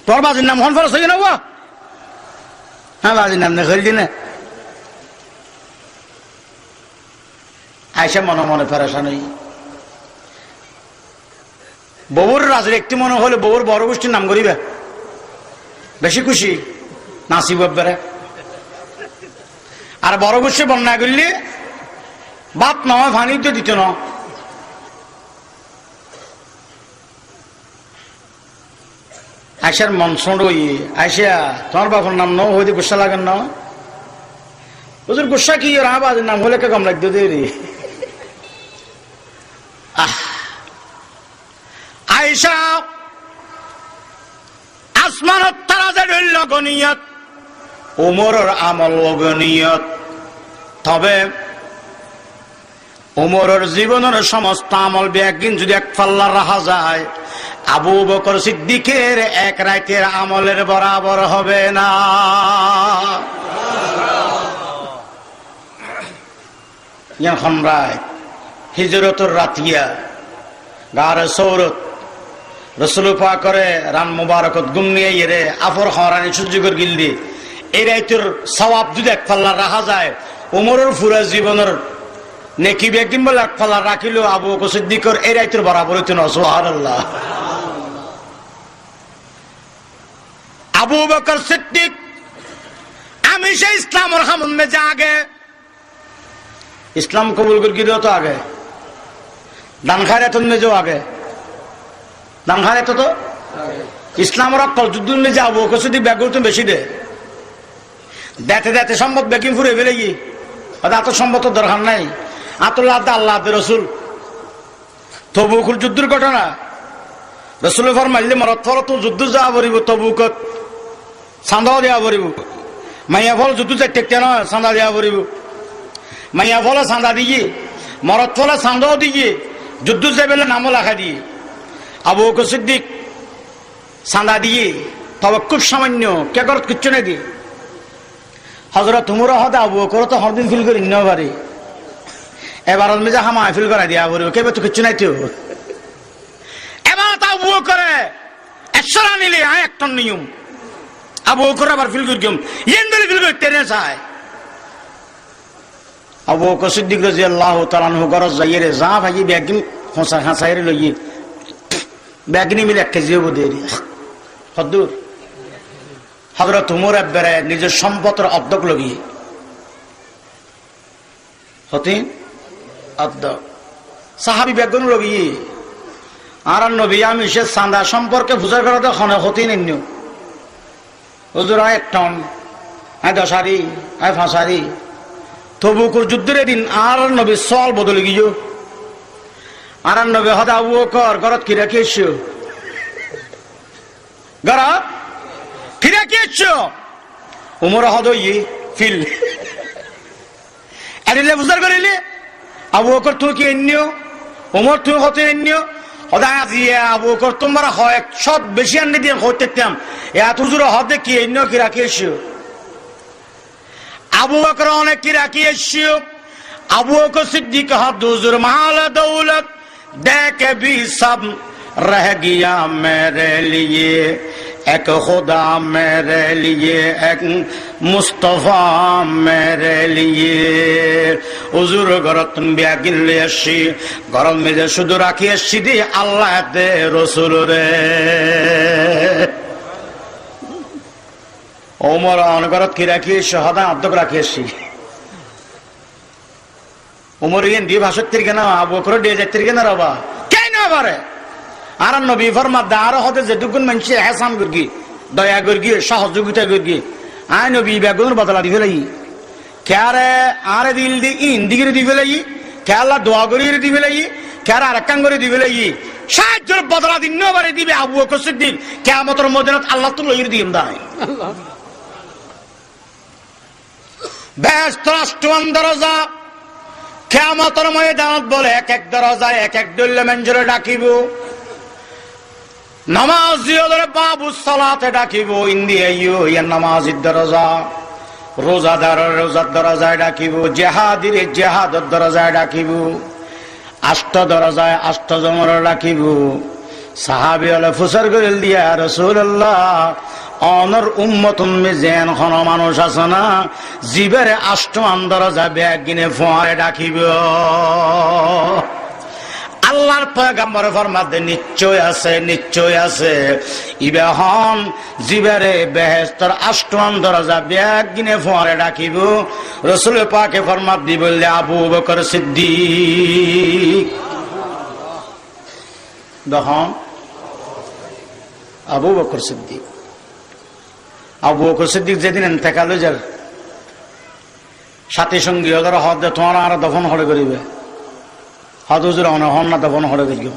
তোর বাজির নাম হন ফেরাস হই না হ্যাঁ বাজির নাম না হইল না আয়েশা মনে মনে ফেরাসানি বউর রাজের একটি মনে হলে বউর বড় গোষ্ঠীর নাম করিবে বেশি খুশি নাসিব বেড়ে আর বড় গোষ্ঠী বন্যা করলে বাপ নয় ভানি তো দিত না আয়সার মন ছোট আয়সা তোমার বাবার নাম ন হইতে গুসা লাগেন না ওদের গুসা কি ওর আবাদের নাম হলে কে কম লাগতো দেরি আয়সা আসমানত তারা যে রইল গনিয়ত ওমরের আমল অগণিয়ত তবে ওমরের জীবনের সমস্ত আমল একদিন যদি এক পাল্লা রাখা যায় আবু বকর সিদ্দিকের এক রাতের আমলের বরাবর হবে না এখন রায় হিজরতের রাতিয়া গারে সৌরত রসুল পাকরে রান মুবারকত গুমিয়ে রে আফর হরানি সুযোগের গিলদি এই রাইতের সওয়াব যদি এক পাল্লা রাখা যায় ওমরের পুরা জীবনের নেকি একদিন বলে এক পাল্লা রাখিল আবু বকর সিদ্দিকের এই রাইতের বরাবর হইতো না সুবহানাল্লাহ আবু বকর সিদ্দিক আমি সেই ইসলামের হামুন মে যা আগে ইসলাম কবুল করে দিও তো আগে দান খায়রাত মে যাও আগে দান খায়রাত তো ইসলামের অকল যুদ্ধ মে যা আবু বকর সিদ্দিক ব্যাগ করতে বেশি দে দেতে দেতে সম্পদ বেকিং ফুরে ফেলে গিয়ে এত সম্পদ তো দরকার নাই আতুল্লাহ আল্লাহ রসুল তবুকুল যুদ্ধের ঘটনা রসুল ফরমাইলে মরত ফল তো যুদ্ধ যাওয়া পড়ব তবুকত চান্দাও দেওয়া পড়ব মাইয়া ফল যুদ্ধ চারটে নয় চান্দা দেওয়া পড়ব মাইয়া ফলে চান্দা দিয়ে মরত ফলে চান্দাও দিয়ে যুদ্ধ যাই পেলে নামও লেখা দিয়ে আবু বকর সিদ্দিক চান্দা দিয়ে তবে খুব সামান্য কে করত কিচ্ছু না দিয়ে হজরত তোমরা হতে আবু বকর তো হরদিন ফিল করি নিতে পারি এবার আমি যা হামা ফিল করা দিয়া পড়ব কেবে তো কিচ্ছু নাই তো এবার তা আবু বকরে 100 নিলে এক টন নিয়ম আবু বকর আবার ফিল করিম ইয়েন দলে ফিল করতে না চায় আবু বকর সিদ্দিক রাদিয়াল্লাহু তাআলা আনহু গরজ যাইরে যা ভাই ব্যাগিন হোসা হাসাইরে লইয়ে ব্যাগিনি মিলে 1 কেজি হবো দেরি হদ্দুর হযরত ওমর আব্বারে নিজের সম্পদের অর্ধেক লগিয়ে হতে অর্ধেক সাহাবী ব্যাগন লগিয়ে আর নবী আমি সে চাঁদা সম্পর্কে বুঝার করতে খনে হতে নিন্নু হুজুর 1 টন 10 হাড়ি 5 হাড়ি তবুকুর যুদ্ধের দিন আর নবী সল বদলে গিয়ে আর নবী হদা আবু বকর গরত কি রাখিয়েছো গরত কি রাখিয়েছো ওমর হদই ফিল আরে বুঝার করিলে আবু বকর তুই কি এন্নিও ওমর তুই হতে এন্নিও হদা আজিয়া আবু বকর তোমরা হয় সব বেশি আনি দিয়ে হইতেতাম এত হুজুর হদে কি এন্নিও কি রাখিয়েছো আবু বকর অনেক কি রাখিয়েছো আবু বকর সিদ্দিক হাত হুজুর মাল দৌলত देख भी सब रह गया मेरे लिए एक खुदा मेरे लिए एक मुस्तफा मेरे लिए हुजूर गरतन ब्यागिन ले আসি গরম মেজে শুধু রাখি আসি দি আল্লাহ দে রাসূল রে ওমর অনগরত কি রাখি শহাদা অর্ধক রাখি আসি উমর ইন দি ভাষাত্তির কেন আবু বকর দিয়ে যাত্তির কেন রবা কেন পারে আর নবী ফরমাদ আর হতে যে দুগুণ মানুষ এহসান করগি দয়া করগি সহযোগিতা করগি আই নবী বেগুন বদলা দি ফেলাই ক্যারে আরে দিল দি ইন দিগির দি ফেলাই খেলা দোয়া করিয়ে দি ফেলাই ক্যারে আর কাং করে দি ফেলাই সাহায্যের বদলা দিন নবারে দিবে আবু বকর সিদ্দিক কিয়ামতের ময়দানত আল্লাহ তো লইর দিম দাই আল্লাহ ব্যস্ত রাষ্ট্রমান দরজা কিয়ামতের ময়দানত বলে এক এক দরজায় এক এক দল্লে মঞ্জুরে ডাকিব নামাজিদের বাবু সালাতে ডাকিব ইন্দিয়াইও ইয়া নামাজির দরজা রোজাদারের রোজার দরজায় ডাকিব জিহাদির জিহাদের দরজায় ডাকিব আষ্ট দরজায় আষ্ট জমর ডাকিব সাহাবী হলে ফুসর করে দিয়া রাসূলুল্লাহ অনর উম্মতুন মিজেন কোন মানুষ আছে না জিবের আষ্টমান দরজা ব্যাগিনে ফোয়ারে ডাকিব আল্লাহর পয়গম্বর ফরমাতে নিশ্চয় আছে ইবেহন জিবেরে বেহেশতের আষ্টমান দরজা ব্যাগিনে ফোয়ারে ডাকিব রাসূল পাকে ফরমাত দি বললে আবু বকর সিদ্দিক দহন আবু বকর সিদ্দিক আবু বকর সিদ্দিক যেদিন ইন্তেকাল হয়ে যার সাথী সঙ্গী ওদের হদ তোমার আর দফন হরে করিবে হদ হুজুর হন না দফন হরে করিব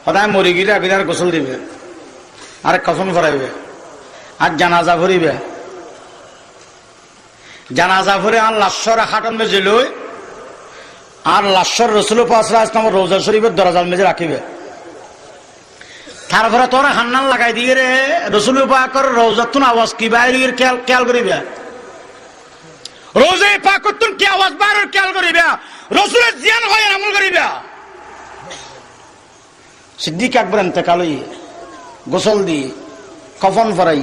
সদায় মরি গিলে আগে আর গোসল দিবে আর কফন ভরাইবে আর জানাজা ভরিবে জানাজা ভরে আর লাশ্বর হাটন মেজে লই আর লাশ্বর রসুল পাক ইসলামের রোজা শরীফের দরজার মেজে রাখিবে তারপরে তোরা হান্নান লাগাই দিয়ে রে রসুল পাকের রওজাতুন আওয়াজ কি বাইরের খেয়াল করিবে রোজা পাকতুন কি আওয়াজ বাইরের খেয়াল করিবে রসুলের জিয়ান হয় আমল করিবে সিদ্দিক আকবর ইন্তেকাল হই গোসল দি কফন ফরাই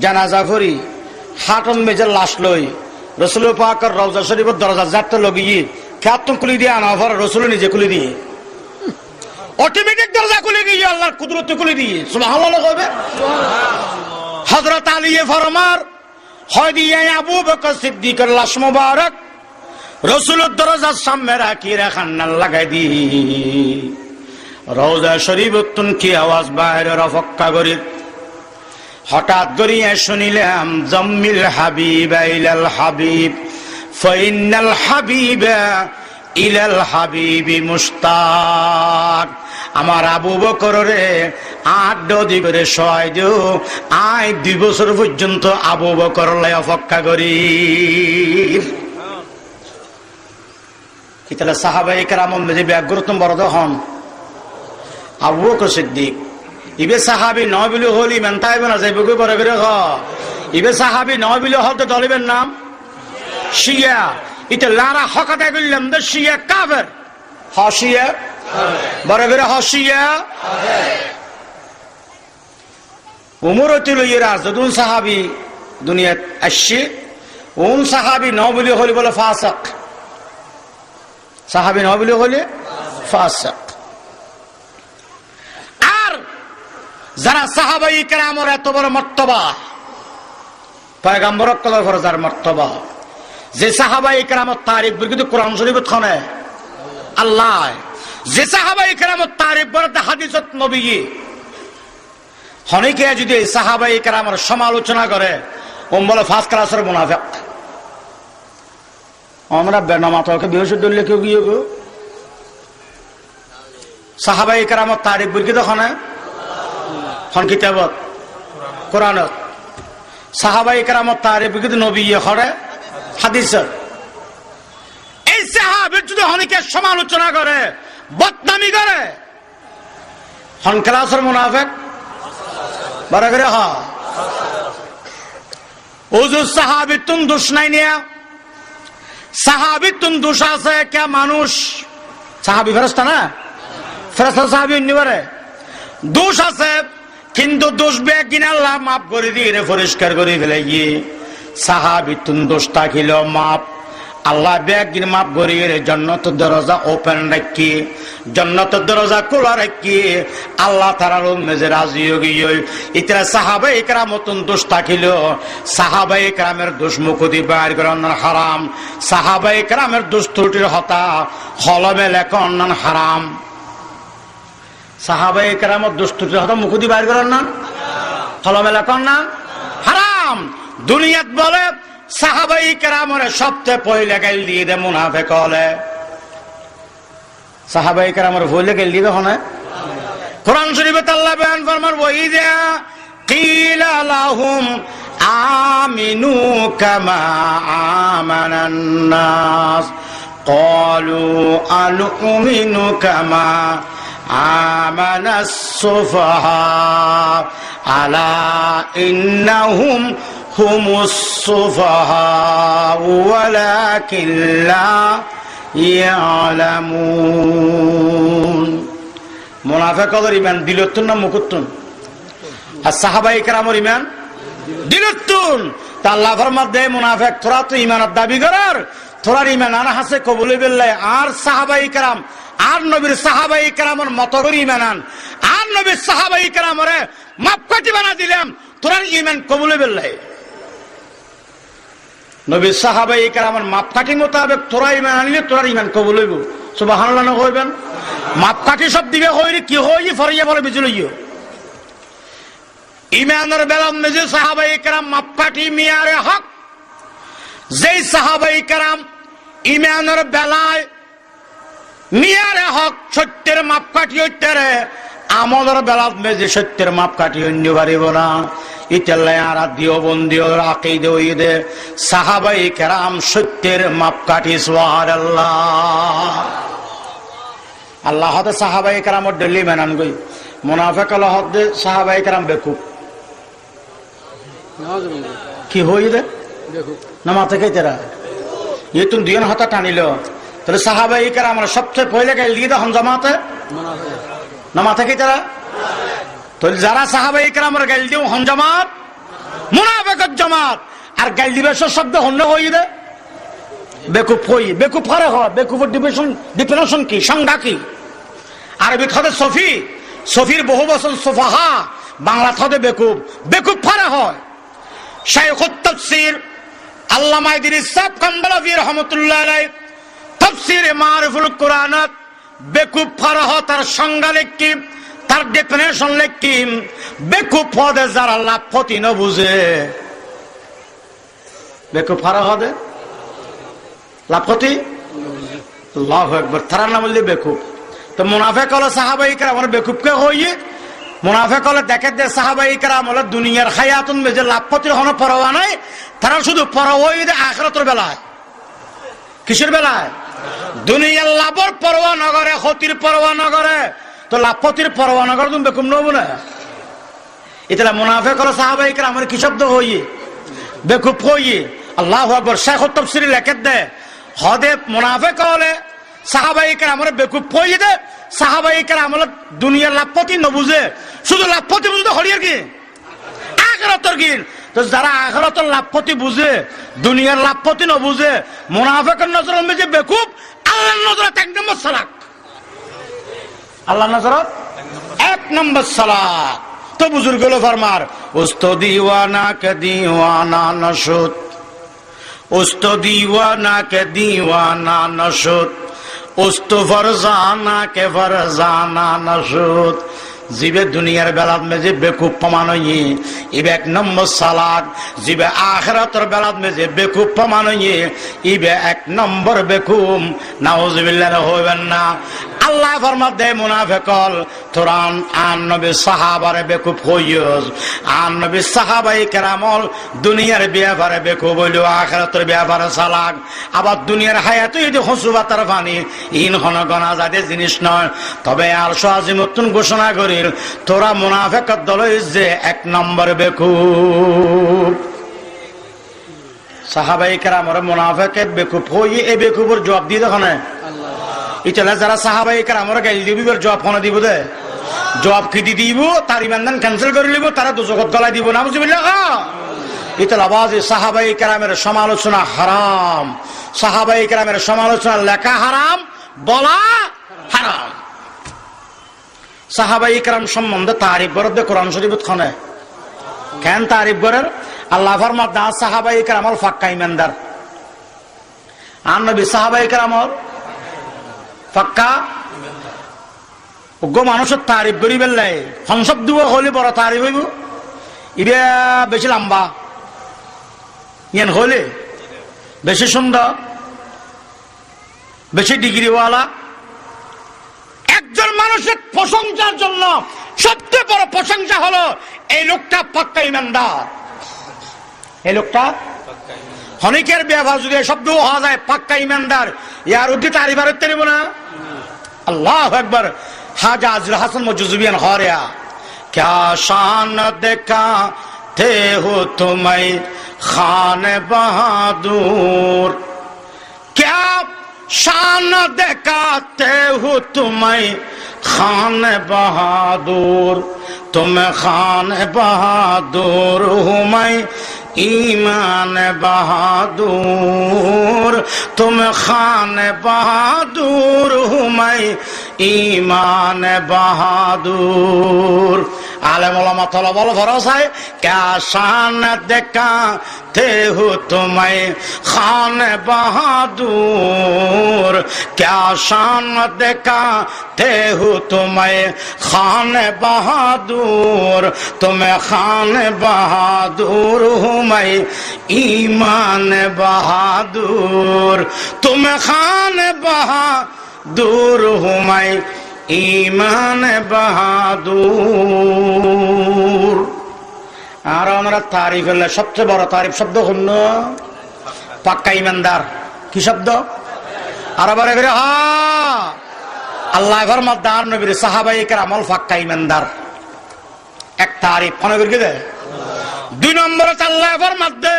জানাজা করি হাটন মেজের লাশ লই রসুল পাকের রওজা শরীফের দরজা যাতে লগিয়ে খেয়াতুন খুলি দিয়ে আনা পর রসুল নিজে খুলি দিয়ে অটোমেটিক দরজা খুলে গিয়ে আল্লাহর কুদরতে খুলে দিয়ে সুবহানাল্লাহ কইবে হযরত আলী ফরমার হয় দিয়ে আবু বকর সিদ্দিকের লাশ মোবারক রাসূলের দরজার সামনে রাখি রাখান্নাল লাগাই দি রওজা শরীফতুন কি আওয়াজ বাইরে রফক্কা করি হঠাৎ করিয়া শুনিলাম জাম্মিল হাবিবা ইলাল হাবিব ফাইনাল হাবিবা ইলাল হাবিবি মুশতাক আমার আবু বকর রে 8 ডদি করে সয় দিও আই 2 বছর পর্যন্ত আবু বকর লাই অপেক্ষা করি কিতালা সাহাবায়ে কেরাম মধ্যে ব্যাগ্রতম বড় হন আবু বকর সিদ্দিক ইবে সাহাবী নবিল হলি মেনতাইবে না যাইবে কই বড় করে হ ইবে সাহাবী নবিল হতে দলিবের নাম শিয়া এটা লারা হকাতে গেলাম দে শিয়া কাফের হাসিয়া বড় করে হাসিয়া উমরতি লইয়ে যদুন সাহাবি দুনিয়াত আসছে উন সাহাবি ন বলি হলি বলে ফাসাক, সাহাবি ন বলি হলে ফাসাক। আর যারা সাহাবাই কেরামের এত বড় মর্তবা, পয়গম্বর কদর করে যার মর্তবা, যে সাহাবাই কেরামের তারিখ কিন্তু কোরআন শরীফ খনে আল্লাহ, যে সাহাবাই কেরামের তারিখ বলতে হাদিসত নবী, অনেকে যদি সাহাবাই কেরামের সমালোচনা করে ওম বলে ফার্স্ট ক্লাসের মুনাফিক। আমরা বেনামাতকে বৃহস্পতি কেউ গিয়ে গো সাহাবাই কেরামের তারিখ বলি তখন কিতাবত কোরআনত, সাহাবাই কেরামের তারিখ কিন্তু নবী করে হাদিসত। এই সাহাবীর যদি অনেকে সমালোচনা করে বদনামি করে হন ক্লাসের মুনাফিক বড় করে হ ওজুর সাহাবী তুম দোষ নাই নিয়া, সাহাবী তুম দোষ আছে কে মানুষ, সাহাবী ফেরেশতা না, ফেরেশতা সাহাবী নিবারে দোষ আছে, কিন্তু দোষ বে কিনা আল্লাহ মাফ করে দিয়ে পরিষ্কার করে ফেলে গিয়ে সাহাবী তুম দোষ থাকিল মাপ আল্লাহ বেগিন মাফ করিয়ে জান্নাতের দরজা ওপেন রাখি, জান্নাতের দরজা খোলা রাখি আল্লাহ তাআলার মেজে রাজি হয়ে গিয়ে ইতরা সাহাবায়ে কেরামতন দোষ থাকিল, সাহাবায়ে কেরামের দোষ মুকুতি বাইর করান হারাম, সাহাবায়ে কেরামের দোষ ত্রুটির হতা হলমে লেখন হারাম, সাহাবায়ে কেরামের দোষ ত্রুটির হতা মুকুতি বাইর করান না হলমে লেখন না হারাম। দুনিয়াত বলে সাহাবাই কেরামের সবচেয়ে পয়লা গাইল দিয়ে দে মুনাফিক হলে, সাহাবাই কেরামের পয়লা গাইল দিয়ে দেখো না কোরআন শরীফে আল্লাহ বয়ান ফরমান ওয়াইদা কিলা লাহুম আমিনু কামা আমানান নাস ক্বালু আনুমিনু কামা আমানাস সুফাহা আলা ইন্নাহুম হুমুস সুফাহা ওয়ালাকিন লা ইয়ালামুন। মুনাফিকদের ঈমান দিলতুন না মুকুতুন, আর সাহাবায়ে কেরামের ঈমান দিলতুন। তা আল্লাহ ফরমান দে মুনাফিক তোরা তো ঈমানের দাবি করার, তোরার ঈমান আনা হাসে কবুল বিল্লাহ, আর সাহাবায়ে কেরাম আর নবীর সাহাবায়ে কেরামের মত করে ঈমান আন, আর নবীর সাহাবায়ে কেরামের মাপকাঠি বানা দিলাম তোরার ঈমান কবুল বিল্লাহ। নবী সাহাবায়ে কেরামের মাপকাঠি মোতাবেক তোরা ঈমান আনলে তোরার ঈমান কবুল হইব। সুবহানাল্লাহ না কইবেন? মাপকাঠি সব দিবে হইরে কি হই ফরিয়া বলে বিজলইও ঈমানের বেলা মেজে সাহাবায়ে কেরাম মাপকাঠি মিয়ারে হক, যেই সাহাবায়ে কেরাম ঈমানের বেলায় মিয়ারে হক সত্যের মাপকাঠি হইতেরে আমলের বেলা মেজে সত্যের মাপকাঠি হইতে পারিব না। ইতাল্লাহ আর দিও বন্দিও রাখি দই দে সাহাবায়ে কেরাম সত্যের মাপকাঠি। সুবহানাল্লাহ। আল্লাহ হতে সাহাবায়ে কেরামর ডেলি মেনান গই, মুনাফিক আল্লাহ হতে সাহাবায়ে কেরাম বেকুব কি হই দে না মাথা কে তেরা ये तुम दियन हाथा टानिल তাহলে সাহাবায়ে কেরামের সবচেয়ে পয়লা গাইল দিয়ে দে হন জামাতে না মাথা কে তেরা, তাহলে যারা সাহাবায়ে কেরামের গাইল দিও হন জামাত মুনাফিকের জামাত, আর গাইল দিবে শব্দ হন হই দে বেকুব হই। বেকুব ফারে হয়, বেকুবের ডিফিনেশন কি, সংজ্ঞা কি? আরবি হতে সফি, সফির বহু বচন সুফাহা, বাংলা হতে বেকুব, বেকুব ফারে হয়। শাইখুত তাফসীর আল্লামা ইদরিস সাহেব কান্দালাভি রাহমাতুল্লাহ আলাইহি তাফসীরে মারিফুল কুরআনত বেকুব ফারে হয় তার সংজ্ঞা লিখি, তার ডেফিনেশন লিখি। বেকুব পদে যারা লাভপতি ন বুঝে, বেকুব ফারে হবে লাভপতি আল্লাহু আকবার, তারা নাম বললে বেকুব। তো মুনাফিক হলো সাহাবায়ে কেরামের বেকুবকে হইয়ে, মুনাফিক হলে দেখে দে সাহাবায়ে কেরাম হলো দুনিয়ার হায়াতুন মেজে লাভপতির কোনো পরোয়া নাই, তারা শুধু পরোয়া দে আখিরাতের বেলায়। কিসের বেলায়? দুনিয়ার লাভর পরোয়া না করে, ক্ষতির পরোয়া না করে, তো লাভপতির পরোয়া না করে তুমি বেকুব নব না। এটা মুনাফিক হলো সাহাবায়ে কেরামের কি শব্দ হইয়ে বেকুব হইয়ে। আল্লাহু আকবার। শাইখুত তাফসীরে লেখে দে হদে মুনাফিক হলে সাহাবায়ে কেরামের বেকুব হইয়ে দে, সাহাবায়ে কেরাম হলো দুনিয়ার লাভপতি ন বুঝে, শুধু লাভপতি বুঝতে হরিয়ার কি আখিরাতের গিন। তো যারা আখিরাতের লাভপতি বুঝে, দুনিয়ার লাভপতি ন বুঝে, মুনাফিকের নজরের মধ্যে বেকুব, আল্লাহর নজরে এক নম্বর সালাক। আল্লাহর নজরে এক নম্বর সালাক। তো বুজুর্গ হলো ফরমার, উস্তো দিওয়ানা কে দিওয়ানা নশুত, উস্তো দিওয়ানা কে দিওয়ানা নশুত, উস্তো ফরজানা কে ফরজানা নশুত। জিবে দুনিয়ার বেলাত মেজে বেকুব প্রমাণ হইয়ে ইবে এক নম্বর সালাক। জিবে আখিরাতের বেলাত মেজে বেকুব প্রমাণ হইয়ে ইবে এক নম্বর বেকুম। নাউজুবিল্লাহ হইবেন না। আল্লাহ ফরমাত দে মুনাফিকল তোরান আন নবী সাহাবারে বেকুব হইয়স। আন নবী সাহাবাই কেরামল দুনিয়ার ব্যাপারে বেকুব হইল, আখিরাতের ব্যাপারে সালাক। আবার দুনিয়ার হায়াতে যদি হসুবাতার পানি ইন হন গনা যাদের জিনিস নয়। তবে আর আজিমুত্তুন ঘোষণা করি তোরা মুনাফিকের দল যে এক নম্বর বেকুব। সাহাবাই কেরামরে মুনাফিকে বেকুব হই, এই বেকুবের জবাব দিয়ে দেখো না ইতালে যারা সাহাবাই কেরামরে গাইল দিবির জবাব ফোনে দিব দে। জবাব কি দি দিব, তার ইমানদান ক্যান্সেল করে নিব, তারা দুজগত গলায় দিব। নাউজুবিল্লাহ। ইতাল আওয়াজ সাহাবাই কেরামের সমালোচনা হারাম, সাহাবাই কেরামের সমালোচনা লেখা হারাম, বলা হারাম। সাহাবাই ইকরাম সম্বন্ধে তারিফ বরদে কোরআন শরীফত খনে কেন তারিফ করেন? আল্লাহ ফরমাত দা সাহাবাই ইকরামল ফাক্কা ইমানদার। আর নবী সাহাবাই ইকরামল ফাক্কা উগ্র মানুষের তারিফ করি বেললাই সংসব দিব হলে বড় তারিফ হইব। ইবে বেশি লম্বা ইয়ান হলে বেশি সুন্দর, বেশি ডিগ্রিওয়ালা। একজন মানুষের প্রশংসার জন্য সবচেয়ে বড় প্রশংসা হলো এই লোকটা পাক্কা ইমানদার। এই লোকটা অনেকের ব্যবহার যদি শব্দ হওয়া যায় পাক্কা ইমানদার, ইয়ার উদ্দি তারিফার তেরিব না। আল্লাহু আকবার। হাজা আজরুল হাসান মজুজুবিয়ান হরিয়া क्या शान दिखाते हो तुम्हें खान बहादुर, क्या शान दिखाते हो तुम्हें खान बहादुर, तुम खान बहादुर हूँ मैं ईमान बहादुर, तुम खान बहादुर हूँ मैं ईमान बहादुर। आलम उलमा तलबल भरोसा है क्या शान दिखाते हो तुम्हें खान बहादुर, क्या शान दिखाते हो तुम्हें खान बहादुर, तुम खान बहादुर हूँ मैं ईमान बहादुर, तुम खान बहादुर हूँ मैं ईमान बहादुर। আর আমরা তারিফ হলে সবচেয়ে বড় তারিফ শব্দ হল পাক্কা ইমানদার। কি শব্দ? আর আবার এবারে আল্লাহ ফরমাদার নবীর সাহাবায়ে কেরামল পাক্কা ইমানদার। এক তারিফ কোন করে দেয়। দুই নম্বরে আল্লাহ ফরমাদে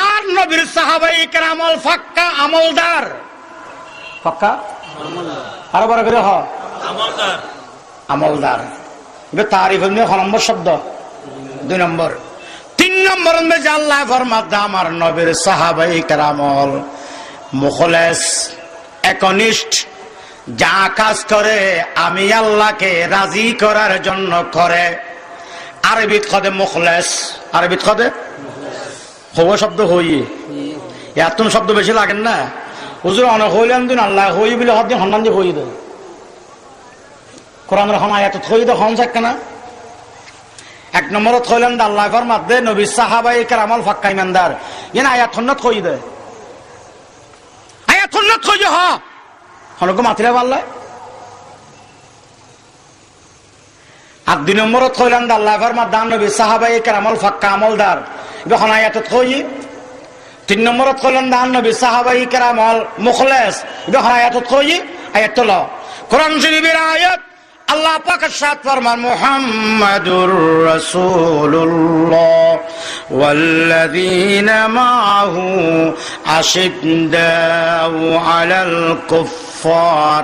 আর নবীর সাহাবায়ে কেরামল পাক্কা আমলদার। পাক্কা আমলদার। আর আবার এবারে আমলদার। আমলদার এটা তারিফ হল নম্বর শব্দ। দুই নম্বর। তিন নম্বর মধ্যে আল্লাহ ফরমাদে আমার নবীর সাহাবায়ে কেরামল মুখলেস, একনিষ্ঠ, যা কাজ করে আমি আল্লাহকে রাজি করার জন্য করে। আরবিত কদে মুখলেস, আরবিত কদে হওয়া শব্দ হই, এত শব্দ বেশি লাগেন না হুজুর। অনেক হইলেন দিন আল্লাহ হই বলে হদিন হন্নান দিয়ে হই দেয় কোরআনের হন এত হই দে হন থাকে না। এক নম্বরত হইলেন আল্লাহ ফরমাদে নবী সাহাবায়ে কেরামল পাক্কা ইমানদার। ইন আয়াত হন্নত হই দেয়, আয়াত হন্নত হই হ হনক মাতিলে পারলে। আর দুই নম্বরত হইলেন আল্লাহ ফরমাদে নবী সাহাবায়ে কেরামল পাক্কা আমলদার। যখন আয়াতত হই। তিন নম্বরত হইলেন নবী সাহাবায়ে কেরামল মুখলেস। যখন আয়াতত হই। আয়াত হলো কোরআন শরীফের আয়াত। আল্লাহ পাক ارشاد ফরমান মুহাম্মাদুর রাসূলুল্লাহ ওয়াল্লাযীনা মাআহু আশিদ্দাউ আলাল কুফফার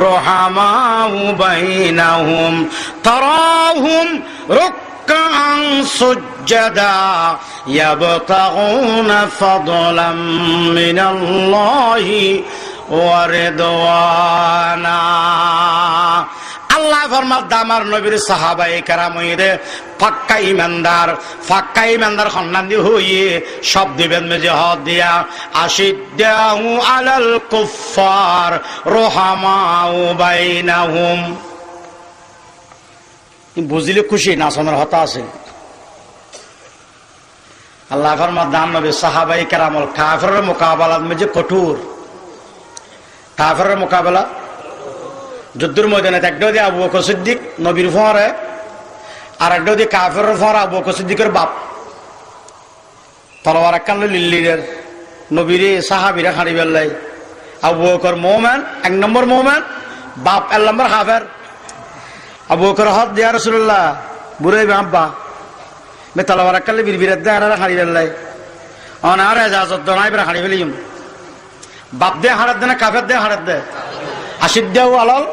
রুহামাউ বাইনাহুম তারাহুম রুকআন সুজদা ইয়াবতাগুনা ফাদলাম মিনাল্লাহি ওয়া রিদওয়ানা। আল্লাহ ফরমাত আমার নবীর সাহাবায়ে কেরামরে পাক্কা ইমানদার খন্নান দি হইয়ে সব দিবেন মেজে হাত দিয়া আশিদ্দাহু আলাল কুফার রহমাউ বাইনাহুম। বুঝিলে খুশি না সোনার হতা আছে। আল্লাহ ফরমাত নবীর সাহাবায়ে কেরামল কাফেরের মোকাবেলার মেজে কঠোর। কাফেরের মোকাবেলা যুদ্ধের ময়দানে একটা দিয়ে আবু বকর সিদ্দিক নবীর ফরে, আর একটা দিয়ে কাফেরের ফর আবু বকর সিদ্দিকের বাপ তলোয়ার একখান লিল্লিরের নবীর সাহাবীরা হাঁড়ি বেল্লাই। আবু বকর মোমেন, 1 নম্বর মোমেন, বাপ 1 নম্বর কাফের। আবু বকর হাত দিয়া রাসূলুল্লাহ বুড়াই বাবা মে তলোয়ার একখান বীর দে আর হাঁড়ি বেল্লাই অনার এজাজত দনাই বের হাঁড়ি বেলিম। বাপ দে হাড়ত দে না কাফের দে হাড়ত দে? আশিদ্দাহু আলাল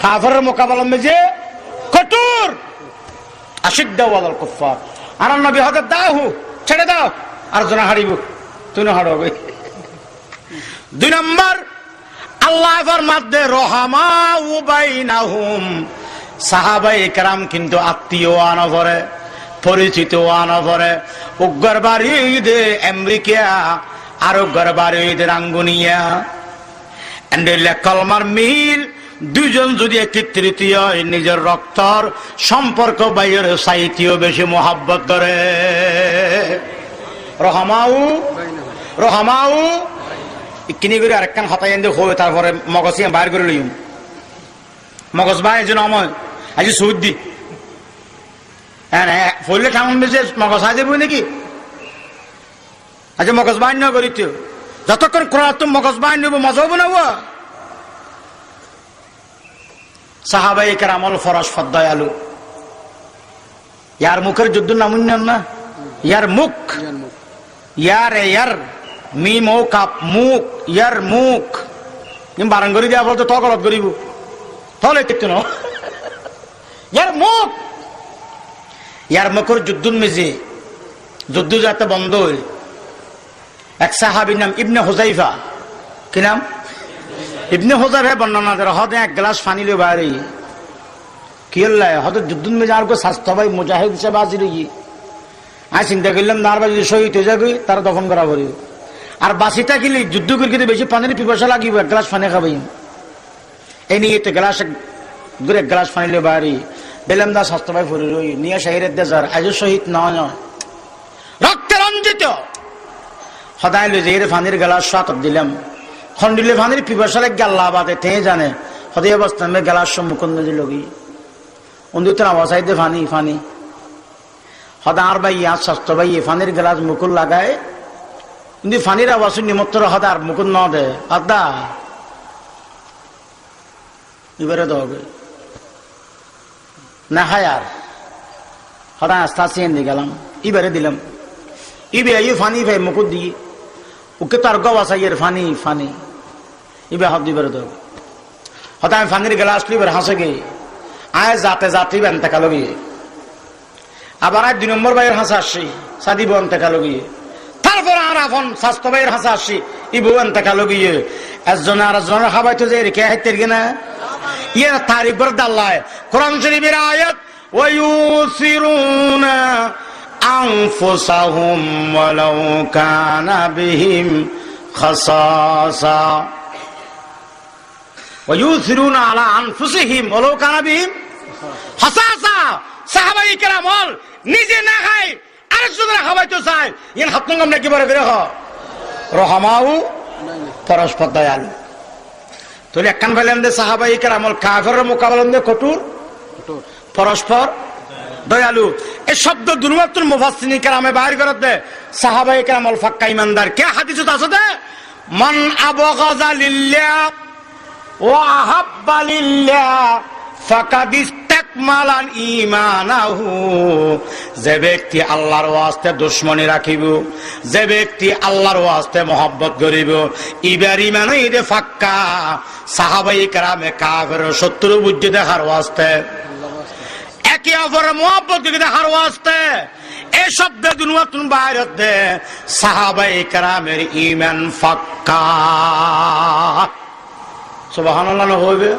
কাফেরের মোকাবেলা মেজে কঠোর। আশিদ্দাহু আলাল কুফার। আর নবী হতে দাও ছেড়ে দাও আর জনা হারিব তুই না হারবে। 2 নম্বর আল্লাহ ফরমাতে রহমাউ বাইনাহুম। সাহাবায়ে কেরাম কিন্তু আত্মীয় আনভরে, পরিচিত আনভরে। উগ্র বাড়ি দে আমেরিকা আর উগ্র বাড়ি দে রাঙ্গুনিয়া। কলমার মিল দুজন যদি একত্রিত হয় নিজের রক্তর সম্পর্ক বাইরের সাহিত্য বেশি মোহাব্বত করে। রহমাউ কিনি করে আরেকখান হতাই এনে হয়ে তারপরে মগজ বাইর করে লইম। মগজ ভাই এই জন্য আমার আজ সৌদি হ্যাঁ ফলে কেমন বেশি মগজ হাই দেবই নাকি? আচ্ছা মগজ বাইর না করি তো যতক্ষণ কোরআন তুমি মগজ বাইর নেব মজা হবো না। সাহাবায়ে কেরামল ফরস ফদ্দয়ালু। ইয়ার মুখের যুদ্ধ নামুন না, ইয়ার মুখ, ইয়ার মিম ও কাপ মুখ, ইয়ার মুখ বারাঙ্গরি দেওয়া বলতো তো গলত করিব তাহলে ঠিক না। ইয়ার মুখের যুদ্ধ মেজে যুদ্ধ যাতে বন্ধ হইল। এক সাহাবীর নাম ইবনে হুযাইফা। কি নাম? ইবনে হুযাইফা বর্ণনা করে হদে 1 গ্লাস পানি লে বাইরে কি হল্লা হদে যুদ্ধ মেজে আর কো স্বাস্থ্য ভাই মুজাহিদ হিসেবে হাজির হই। আমি চিন্তা করলাম নারবা যদি শহীদ হয়ে যাবে তারা দফন করা করিব। আর বাসিটা গেলে যুদ্ধ করতে বেশি পানির পিপাসা লাগিব, 1 গ্লাস পানি খাবাই। এই নিয়ে তো গ্লাস 1 গ্লাস পানি লে বাইরে বেলাম দা স্বাস্থ্য ভাই ফুরি রই নিয়ে শাহিরের দেশার আজ শহীদ নয় রক্তে রঞ্জিত সদায় লো যে পানির গ্লাস সাতক দিলাম খন্ডিলে পানির পিপাসা লাগে আল্লাহ বাদে তে জানে সদায় অবস্থা মে গ্লাস সম্মুখীন মেজে লগি অন্ধুতের আওয়াজাই দে ফানি সদা আর ভাই আর স্বাস্থ্য ভাই পানির গ্লাস মুকুল লাগায় কিন্তু পানির আওয়াজ নিমত্তর সদা আর মুকুল ন দে আদা এবারে দবে না হায় আর সদা আস্তে আস্তে এনে গেলাম এবারে দিলাম ইবে আইয়ে ফানি ভাই মুকুট দিয়ে ওকে তার গবাসাইয়ের ফানি ইবে হাত দিবার তো হয়তো আমি ফানির গ্লাস লিবার হাসে গে আয় যাতে বেনতে কালো গিয়ে আবার আর 2 নম্বর ভাইয়ের হাসা আসছি সাদি বনতে কালো গিয়ে তারপর আর এখন স্বাস্থ্য ভাইয়ের হাসা আসছি ইবু এনতে কালো গিয়ে একজন আর একজনের খাবাই তো যে রেখে হাইতের কিনা ইয়ে তারিখ বর দাল্লায় কোরআন শরীফের আয়াত ওয়ায়ুসিরুনা আনফুসাহুম ওয়ালাউ কানা বিহিম খাসাসা ওয়ায়ুসিরুনা আলা আনফুসিহিম ওয়ালাউ কানা বিহিম খাসাসা। সাহাবায়ে কেরাম নিজে না খায় আরেকজনের খাওয়াইতে চায় ইন হাতঙ্গম নাকি বড় করে রহমাউ পরস্পর দয়ালু। তাহলে একখান ফেলেন দে সাহাবায়ে কেরাম কাফেরের মোকাবেলা দে কঠোর পরস্পর দয়ালু। এই শব্দ দুর্মাত্র মুফাসসিরিন কেরামে বাইর করে দে সাহাবায়ে কেরাম ফাক্কা ইমানদার কে হাদিসত আছে দে মান আবগাযা লিল্লাহ ওয়া আহাব্বা লিল্লাহ ফাকাদ ইস্তাকমালাল ঈমানাহু। যে ব্যক্তি আল্লাহর ওয়াস্তে দুশমনী রাখিব, যে ব্যক্তি আল্লাহর ওয়াস্তে মহব্বত করিব, ইবার ঈমান ইদে ফাক্কা। সাহাবায়ে কেরামে কাফের শত্রু বুঝে দেখার ওয়াস্তে 1 একে অপরের মোহাব্বত কিন্তু হার ওয়াস্তে এই শব্দে দুনিয়াতুন বাইরতে সাহাবায়ে কেরামের ঈমান পাক্কা। সুবহানাল্লাহ হইবে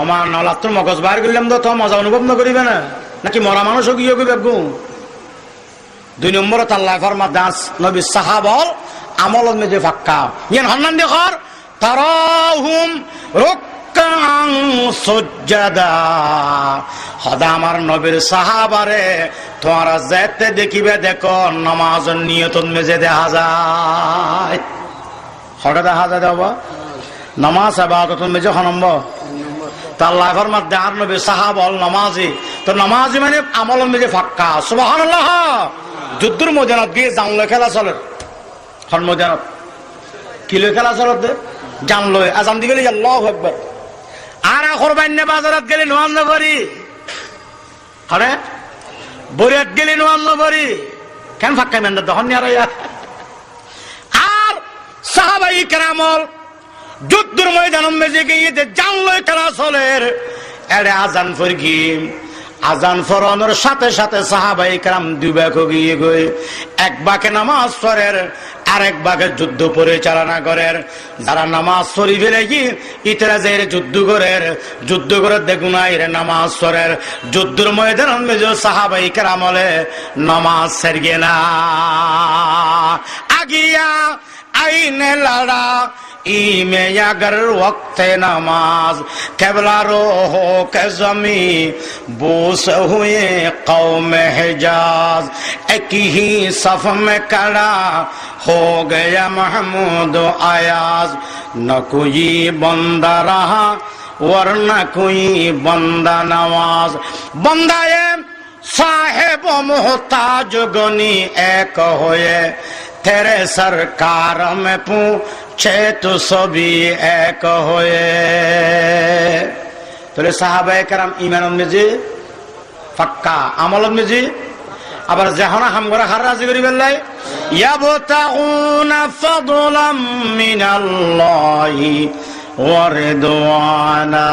আমার নলাতুর মগজ বাইর করলাম তো মজা অনুভব না করিবে না নাকি মরা মানুষও গিয়ে কইবে গো। 2 নম্বরত আল্লাহ ফরমাত দাস নবী সাহাবাল আমলত মধ্যে পাক্কা ইয়ান হন্নান দেখর তারাহুম রুকআন সুজদা। খোদা আমার নবীর সাহাবারে তোমরা যেতে দেখিবে দেখো নামাজের নিয়তন মেজে দেখা যায়। হঠাৎ দেখা যায় দেব নামাজ ইবাদত মেজে খনম্ব তা আল্লাহ ফরমাত দার নবী সাহাবাল নামাজি তো নামাজি মানে আমল মেজে পাক্কা। সুবহানাল্লাহ। যুদ্ধের ময়দানত গিয়ে জানলো খেলা চলে হন ময়দানত কিলো খেলা চলতে জানলো আজান দি গেলে আল্লাহু আকবার আর আখর বাইন্নে বাজারত গেলে নোয়াজ নগরী হরে বরিয়াত গেলে নোয়াজ নগরী কেন ফাক্কা মেন্দার দহন আর সাহাবায়ে কেরামল যুদ্ধের ময়দানত মেজে গিয়ে জানলো খেলা চলে এরে আজান ফরগি আজান ফরানোর সাথে সাথে সাহাবায়ে কেরাম দুই ভাগ গিয়ে গই এক ভাগে নামাজ পড়ের আরেক ভাগে যুদ্ধ পরিচালনা করেন। যারা নামাজ পড়ি ফেলে কি ইতরা যে যুদ্ধ করে দেখুন এর নামাজ পড়ের যুদ্ধের ময়দান মেজ সাহাবায়ে কেরাম হলে নামাজ ছাড়িয়ে না আগিয়া আইনে লড়া ইমে अगर वक्त नमाज केबला रो हो के जमी बोस हुए कौम हिजाज एक ही सफ में खड़ा हो गया महमूद आयाज न कोई बंदा रहा वरना कोई बंदा नवाज बंदाए साहेब मोहताज गनी एक होए तेरे सरकार में पूछे तो सभी एक होए। तो साहाबाए केराम ईमान मेजे पक्का আমল মেজি আবার যেহনা হাম করে হার রাজি করি বেলাই ইয়াবতাউনা ফাদলাম মিনাল্লাহি ওয়া রিদওয়ানা।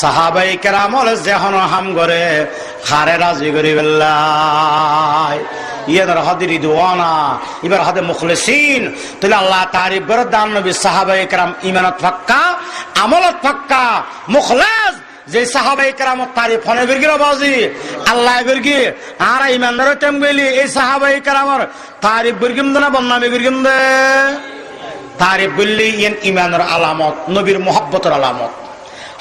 সাহাবায়ে কেরাম যেহনা হাম করে হারে রাজি করি বেলাই ইয়ার হাদি রিদওয়ানা এবার হাদে মুখলিসিন। তাহলে আল্লাহ তারিফ করে দান নবী সাহাবায়ে কেরাম ঈমানত পাক্কা আমলত পাক্কা মুখলিস যে সাহাবায়ে কেরাম তারিফ হনে বিরগির বাজি আল্লাহ বিরগি আর ঈমানদার তেম গলি এই সাহাবায়ে কেরামর তারিফ বিরগিম না বন্নামে বিরগিম দে তারিফ বললি ইন ঈমানের আলামত নবীর মুহাব্বতের আলামত।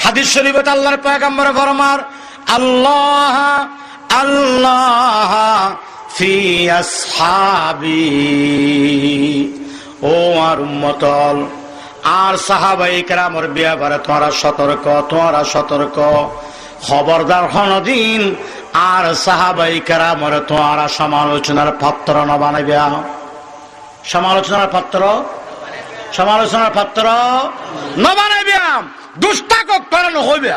হাদিস শরীফে আল্লাহর পয়গম্বর ফরমার আল্লাহ আল্লাহ ফি আসহাবি ও আর উম্মতল আর সাহাবায়ে কেরামের ব্যাপারে তোমরা সতর্ক খবরদার হনদিন আর সাহাবায়ে কেরামের তোমরা সমালোচনার পাত্র না বানাইবা। সমালোচনার পাত্র না বানাইবা দুষ্টাক করানো হইবে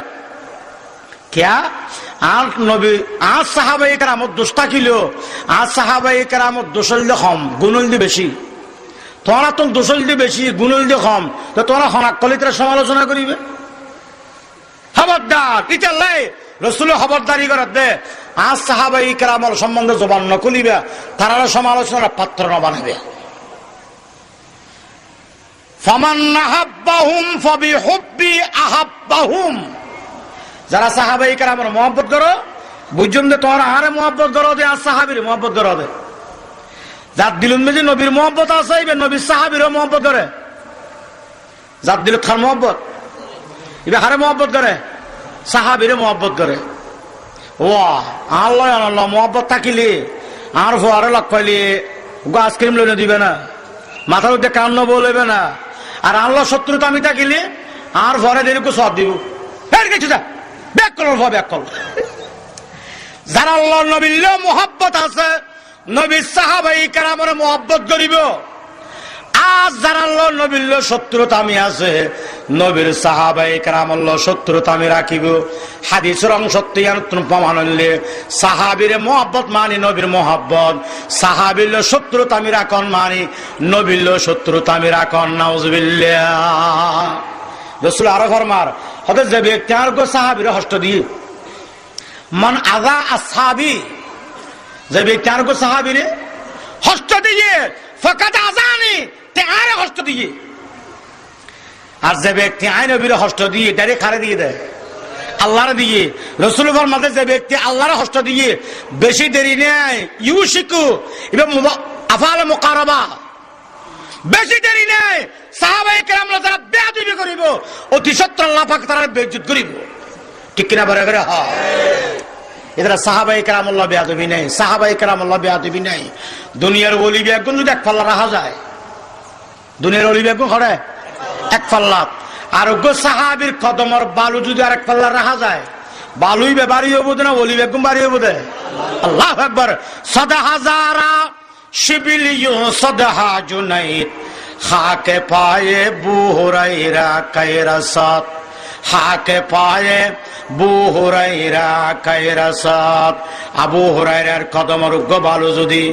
क्या আর নবী আর সাহাবায়ে কেরামত দুষ্টা কিলো আর সাহাবায়ে কেরামত দোষল দি কম গুণল দি বেশি তোরা তো দোষল দি বেশি গুণল দি কম তো তোরা হনাক কলিতরা সমালোচনা করিবে। খবরদার এটা লাই রাসূল খবরদারি করে দে আর সাহাবায়ে কেরামর সম্বন্ধে জবান না কলিবে তারা সমালোচনার পাত্র না বানাবে। ফামান নাহাব্বাহুম ফাবিহুব্বি আহাব্বাহুম। যারা সাহাবায়ে কেরামের মহব্বত করো বুঝুম যে তোমরা আরে মহব্বত করো দে আর সাহাবীর মহব্বত করো দে যার দিলুন মেজে নবীর মহব্বত আছে ইবে নবীর সাহাবীরও মহব্বত করে যার দিল খার মহব্বত ইবে হারে মহব্বত করে সাহাবীরও মহব্বত করে। ওয়াহ আল্লাহ আল্লাহ মহব্বত থাকিলে আর ফোয়ারে লাগ পাইলে আইসক্রিম লইনে দিবে না মাথার মধ্যে কান্ন বলবে না আর আল্লাহ শত্রুতা আমি থাকিলে আর ফরে দেরিকে সব দিব কিছু যা যারা আল্লাহ নবীর মোহাব্বত আছে নবীর সাহাবায়ে কেরামের মোহাব্বত করিব আর যারা আল্লাহ নবীর শত্রুতা আমি আছে নবীর সাহাবায়ে কেরামের শত্রুতা আমি রাখিব। হাদিসের অংশ প্রমাণ হইলে সাহাবীর মোহাব্বত মানি নবীর মোহাব্বত সাহাবীর শত্রুতা আমি রাখন মানি নবীর শত্রুতা আমি রাখন নাউজুবিল্লাহ। রাসূল আরো ফরমার হতে যে ব্যক্তি আর গো সাহাবীর হস্ত দিয়ে মান আযা আসহাবি, যে ব্যক্তি আর কো সাহাবীরে কষ্ট দিয়ে ফাকাদ আযানি, তে আরে কষ্ট দিয়ে। আর যে ব্যক্তি আই নবীর কষ্ট দিয়ে ডাইরেক্ট খারে দিয়ে দেয়, আল্লাহর দিয়ে। রাসূল ফরমাতে যে ব্যক্তি আল্লাহর কষ্ট দিয়ে বেশি দেরি নেয়, ইউশিকু এবং আফআল মুকারাবা, বেশি দেরি নেয় সাহাবায়ে কেরামরা যারা বেয়াদবি করিব, অতি সত্বর আল্লাহ পাক তারা বেইজ্জত করিব। ঠিক কিনা বলে করে? হ্যাঁ, এরা সাহাবায়ে কেরামুল্লাহ বেয়াদবি নেই, সাহাবায়ে কেরামুল্লাহ বেয়াদবি নেই। দুনিয়ার ওলি বেগুন যদি এক পাল্লা রাখা যায়, দুনিয়ার ওলি বেগুন করে এক পাল্লা, আর গো সাহাবীর কদমর বালু যদি আর এক পাল্লা রাখা যায়, বালুই বাড়ি হবো না ওলি বেগুন বাড়ি হবো দে। আল্লাহু আকবার। সদা হাজারা শিবিলিয়ু সদহা জুনাইদ, খাকে পায়ে বু হুরায়রা কায়রাসাত, খাকে পায়ে বু হুরায়রা কায়রাসাত। আবু হুরায়রার কদমের উগ্র বালু যদি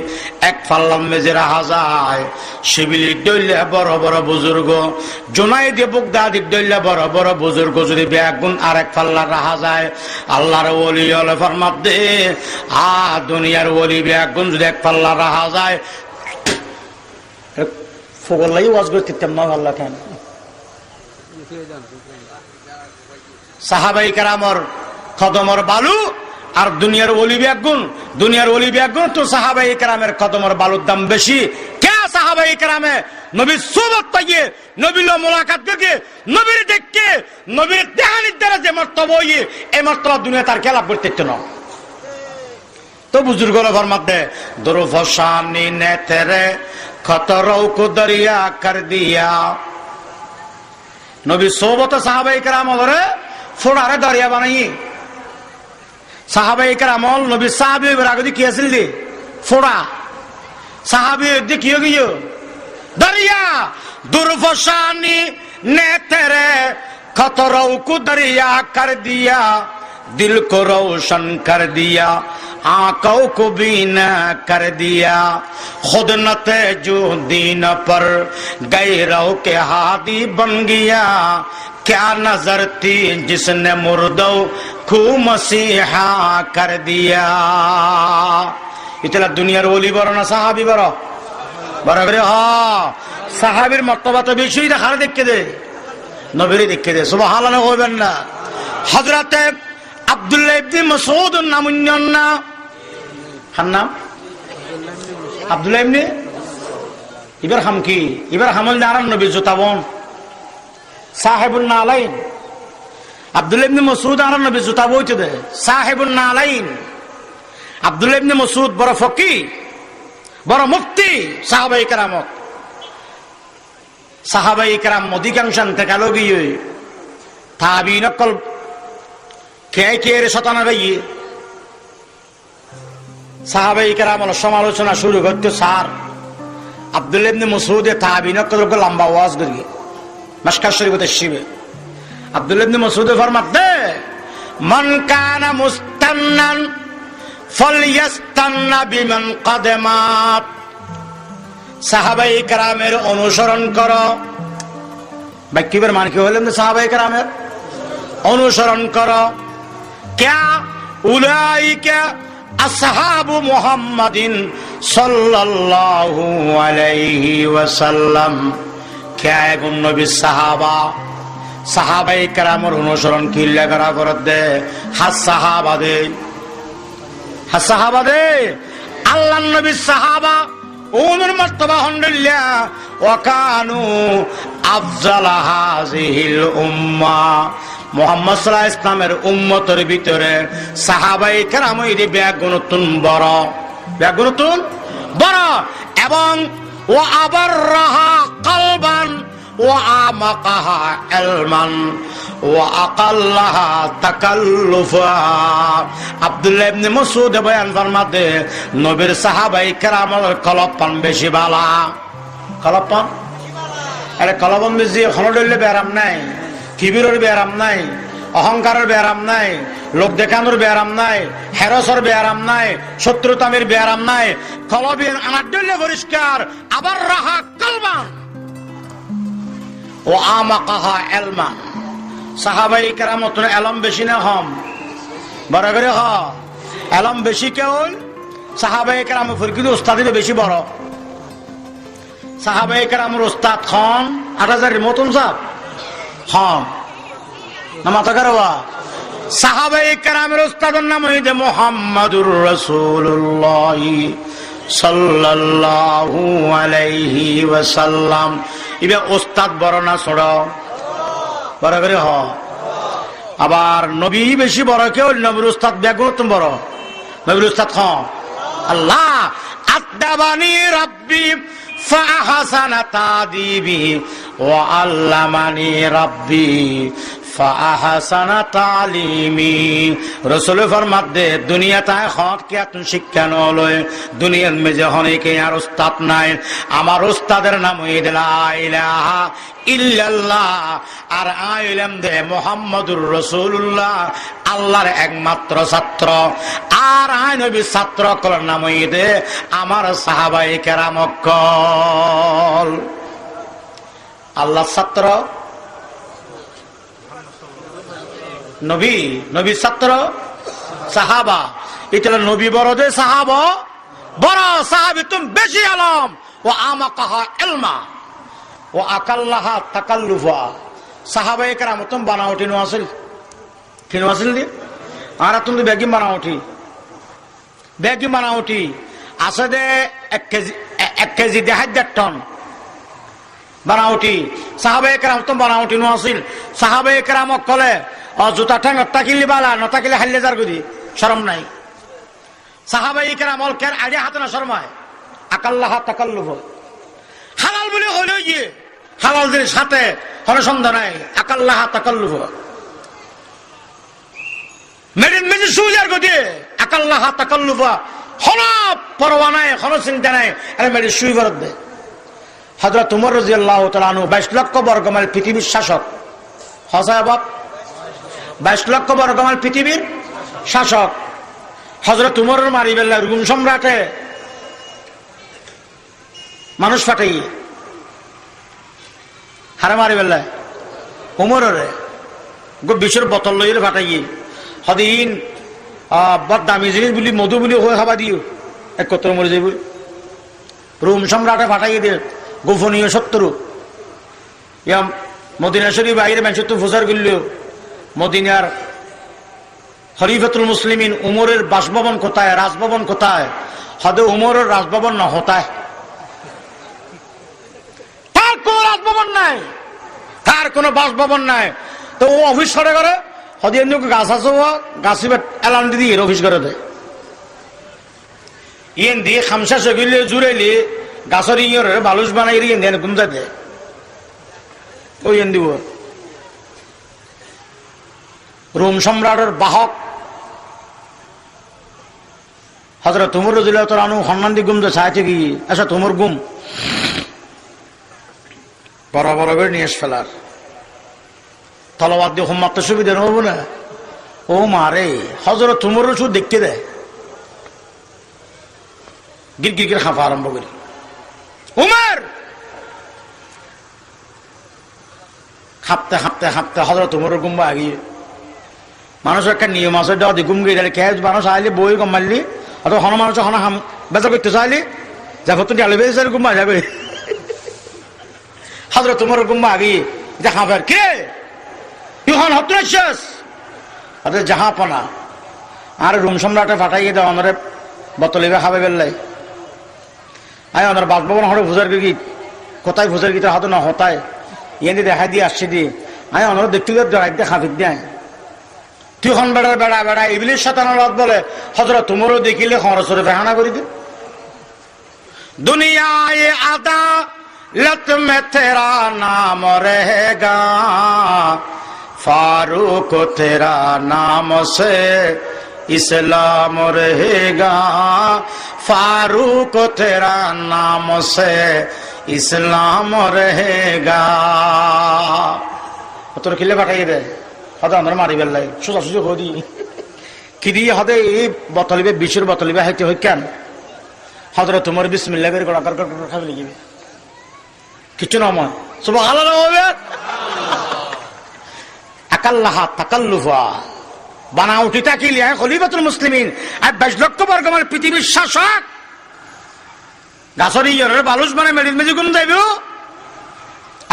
এক পাল্লার মেজে রাখা যায়, শিবিলির দইলে বড় বড় বুজুর্গ, জুনাইদ বাগদাদির দইলে বড় বড় বুজুর্গ যদি বেগুন আর এক পাল্লা রাখা যায়, আল্লাহর ওলি হলে ফরমাত দে দুনিয়ার ওলি বেগুন যদি এক পাল্লা রাখা যায়, ফগলাই ওয়াজ করতে না আল্লাহ কেন? সাহাবায়ে কেরামর কদমর বালু আর দুনিয়ার ওলি বেগুন, দুনিয়ার ওলি বেগুন তো সাহাবায়ে কেরামের কদমর বালুর দাম বেশি। কে সাহাবায়ে কেরামে নবীর সুবত পাইয়ে, নবীর মুলাকাত করে, নবীর দেখকে, নবীর দেহানির দ্বারা যে মর্তবা হইয়ে, এই মর্তবা দুনিয়া তার খেলাপ করতে না। তো বুজুর্গ ফরমাত দে দুরফশানি নে তেরে খতরও কো দরিয়া কর দিয়া। নবী সোবত সাহাবায়ে কেরাম ধরে ফোড়ারে দরিয়া বানাই। সাহাবায়ে কেরাম নবী সাহাবী রাগদি কি আছিল দি ফোড়া, সাহাবী দি কি গিয়ে দরিয়া। দুরফশানি নে তেরে খতরও কো দরিয়া কর দিয়া, दिल को रोशन कर दिया, आंखों को बीना कर दिया, खुद न थे जो दीन पर गैरों के हादी बन गया, क्या नजर थी जिसने मुर्दों को मसीहा कर दिया। इतना दुनियार ओली बड़ो ना साहाबी बड़ो बड़ा करे? हाँ, साहाबीर मर्तबा तो बेशी देखार देख के दे, नबीर देख के दे। सुबहानाल्लाह होবেন না। হযরতে আব্দুল্লাহ ইবনে মাসউদ নাম না, হার নাম আব্দুল্লাহ ইবনে, এবার হাম কি, এবার হামল নারান নবী জুতাবন সাহেবুন নালাইন। আব্দুল্লাহ ইবনে মাসউদ আর নবী জুতাবো হইতে দে সাহেবুন নালাইন। আব্দুল্লাহ ইবনে মাসউদ বড় ফকি, বড় মুফতি সাহাবায়ে কেরাম। সাহাবায়ে কেরাম অধিকাংশ ইন্তেকাল গিয়ে তাবিঈন কল কে কে রে শতানা ভাইয়ে সাহাবায়ে কেরাম সমালোচনা শুরু করতে স্যার আব্দুল্লাহ ইবনে মাসউদ তাবিঈন কল লম্বা ওয়াজ করিয়ে মশকাত শরীফতে শিবে। আব্দুল্লাহ ইবনে মাসউদ ফরমাত দে মান কানা মুস্তান্নান ফালইয়াস্তান্না বিমান কদমাত। সাহাবায়ে কেরামের অনুসরণ করো। বাক্যের মানে কি হলেন? সাহাবায়ে কেরামের অনুসরণ করো। क्या उलाइका আসহাবু মুহাম্মাদিন সাল্লাল্লাহু আলাইহি ওয়াসাল্লাম। क्या गुण नबी साहाबा साहाबाए केरामर अनुसरण किल्ला करा करत दे हास साहाबा दे अल्लाह नबी साहाबा उमर मर्तबा हंडल्ला वकानु अफजल हाजिहिल उम्मा। মুহাম্মদ সাল্লাল্লাহু আলাইহি ইসলামের উম্মতের ভিতরে সাহাবায়ে কেরামের ব্যাগুণতুন বড় এবং ওয়া আবরহা কলবান ওয়া আমাকাহা ইলমান ওয়া আকাল্লাহা তাকাল্লুফা। আব্দুল্লাহ ইবনে মাসউদ বয়ান ফরমাতে নবীর সাহাবায়ে কেরামের কলপান বেশি বালা। কলপান আরে কলবন বেশি হলডলে ব্যারাম নাই, কিবিরের ব্যারাম নাই, অহংকারের ব্যারাম নাই, লোক দেখানোর ব্যারাম নাই, হেরসর ব্যারাম নাই, শত্রুতামের ব্যারাম নাই। কলবের আনাডলে পরিষ্কার। আবার রাহা কলবান ও আমাকাহা ইলমান। সাহাবায়ে কেরামত এলম বেশি না হম? বড় করে হ এলম বেশি কেউ সাহাবায়ে কেরামের ফরকিদ উস্তাদিরে বেশি বড় সাহাবায়ে কেরামের উস্তাদ খন 8000 মতন সাহেব খন না মাথা কারবা সাহাবায়ে কেরামের উস্তাদের নাম হইছে মুহাম্মাদুর রাসূলুল্লাহ সাল্লাল্লাহু আলাইহি ওয়াসাল্লাম ইবে উস্তাদ বড় না ছোট বড় করে হ আবার নবী বেশি বড় কেউ নবীর উস্তাদ বেগুন বড় নবীর উস্তাদ খন আল্লাহ আদাবানি রাব্বি ফাআহসানা তাদিবি ওয়া আল্লামানি রাব্বি ফাআহসানা তালিমি রাসূল ফরমাতে দুনিয়াতে হক কি আতুন শিক্ষা নলয় দুনিয়ার মেজে অনেকে আর উস্তাদ নাই আমার উস্তাদের নাম হইছে লা ইলাহা ইল্লাল্লাহ আর আইলাম দে মুহাম্মাদুর রাসূলুল্লাহ আল্লাহর একমাত্র ছাত্র আর আই নবীর ছাত্র কলার নাম হইছে আমার সাহাবায়ে কেরাম কল আল্লাহর ছাত্র নবী নবীর ছাত্র সাহাবা এটা নবী বড় যে সাহাবা বড় সাহাবী তুমি বেশি আলম ও আমাকাহা ইলমা ও আকাল্লাহা তাকাল্লুফা সাহাবায়ে কেরাম তুমি বানাওটি নো আসল কেন আসল দি আর তুমি বেগি বানাওটি আছে দে 1 কেজি 1000 টন বানাওটি সাহাবায়ে কেরাম তুমি বানাওটি নো আসল সাহাবায়ে কেরাম কলে জুতা ঠ্যাং তাকিলি বালা নতাকিলে হাল্লে যার গদি শরম নাই সাহাবায়ে কেরাম অলকের আগে হাতে না শরমায় আকাল্লাহা তাকাল্লুফ হালাল বলে হইল গিয়ে হালাল জিনিস হাতে হরসন্ধ্যা নাই আকাল্লাহা তাকাল্লুফ মেডিন মেজি সুজার গদি আকাল্লাহা তাকাল্লুফ হন পরোয়া নাই হন চিন্তা নাই আরে মেডি সুই বরদ দে হযরত ওমর রাদিয়াল্লাহু তাআলা আনহু 22 লক্ষ বর্গ মাইল পৃথিবীর শাসক হসায় বাপ 22 লক্ষ বর্গ মাইল পৃথিবীর শাসক হযরত ওমরের মারি বেলা রোম সম্রাটে মানুষ ফাটাই হারে মারি বেলা ওমরের বিশ্বের বোতল লইলে ফাটাই হদিন বড় দামি জিনিস বলি মধু বলি হয়ে খাবা দিও এক কত মরে যাইব রোম সম্রাটে ফাটাই দিয়ে গোপনীয় শত্রু ইয়া মদিনা শরীফ বাইরে মানুষ তো ফুসার করলেও মদিনার খলিফাতুল মুসলিমিন উমরের বাসভবন কোথায় রাজভবন কোথায় হদে উমরের রাজভবন না হতায় তার কোন রাজভবন নাই তার কোন বাসভবন নাই তো ও অফিস করে করে হদে গাছ আছে গাছ এলান দিয়ে অফিস করে দেয় ইয়েন দিয়ে খামসা সগিলে জুড়াইলে গাছের ইয়ের বালুস বানাই ইয়েন দেন গুমজা দেয় ওই ইয়েন দিব রোম সম্রাটের বাহক হযরত ওমর রাদিয়াল্লাহু তাআলা আনহু হন্নান্দি গুম দে চাইতে গিয়ে আচ্ছা তোমার গুম বড় বড় করে নিয়ে ফেলার তলোয়ার দিয়ে হুম্মাত তো সুবিধা হবো না ও মারে হযরত ওমর শুধু দেখতে দেয় গিরগির খাফা আরম্ভ করি উমর হাঁপতে হাঁপতে হাঁপতে হযরত ওমরের গুম্বা আগিয়ে মানুষের একটা নিয়ম আছে যদি গুম গিয়ে গেলে খেয়ে মানুষ আইলে বই কম মারলি অত হন মানুষ হন হাম বেচা করতে চাইলি যাবো তো ডালে বেচার গুম্বা যাবে হযরত ওমরের গুম্বা আগিয়ে যে হাঁফের কে ইউহান হত্যার শেষ অর্থাৎ জাহাপনা আর রুম সম্রাটে ফাটাইয়ে দেওয়া আমাদের বোতলে খাবে বেললাই আয় আমার বাসভবন হরে ভুজার গি কোথায় ভুজার গিতে হতো না হতায় ইয়ে দেখা দিয়ে আসছে দিয়ে আয় আমার দেখতে একদম খাফিক দেয় তুই হন বেড়ার বেড়া বেড়া ইবলিস শয়তানের রাত বলে হযরত ওমরও দেখিলে খরচরে বেহানা করে দে দুনিয়ায় আদা लत में तेरा नाम रहेगा फारूक तेरा नाम से इस्लाम रहेगा फारूक तेरा नाम से इस्लाम रहेगा তোর কিলে পাঠাই দে হয়তো আমরা মারি বেলাই সোজা সুযোগ হদি কি দিয়ে হদে এই বোতলিবে বিশুর বোতলিবে হাইতে হই কেন হযরত ওমর বিসমিল্লাহ করে গড়া কর খাবে লিখবে কিছু না মন সুবহানাল্লাহ হবে আকাল্লাহা তাকাল্লুফা বানাউটি তাকিলিয়া খলিফাতুল মুসলিমিন আর 22 লক্ষ বর্গ মানে পৃথিবীর শাসক গাছরি ইয়ারের বালুস মানে মেডিন মেজি গুণ যাইব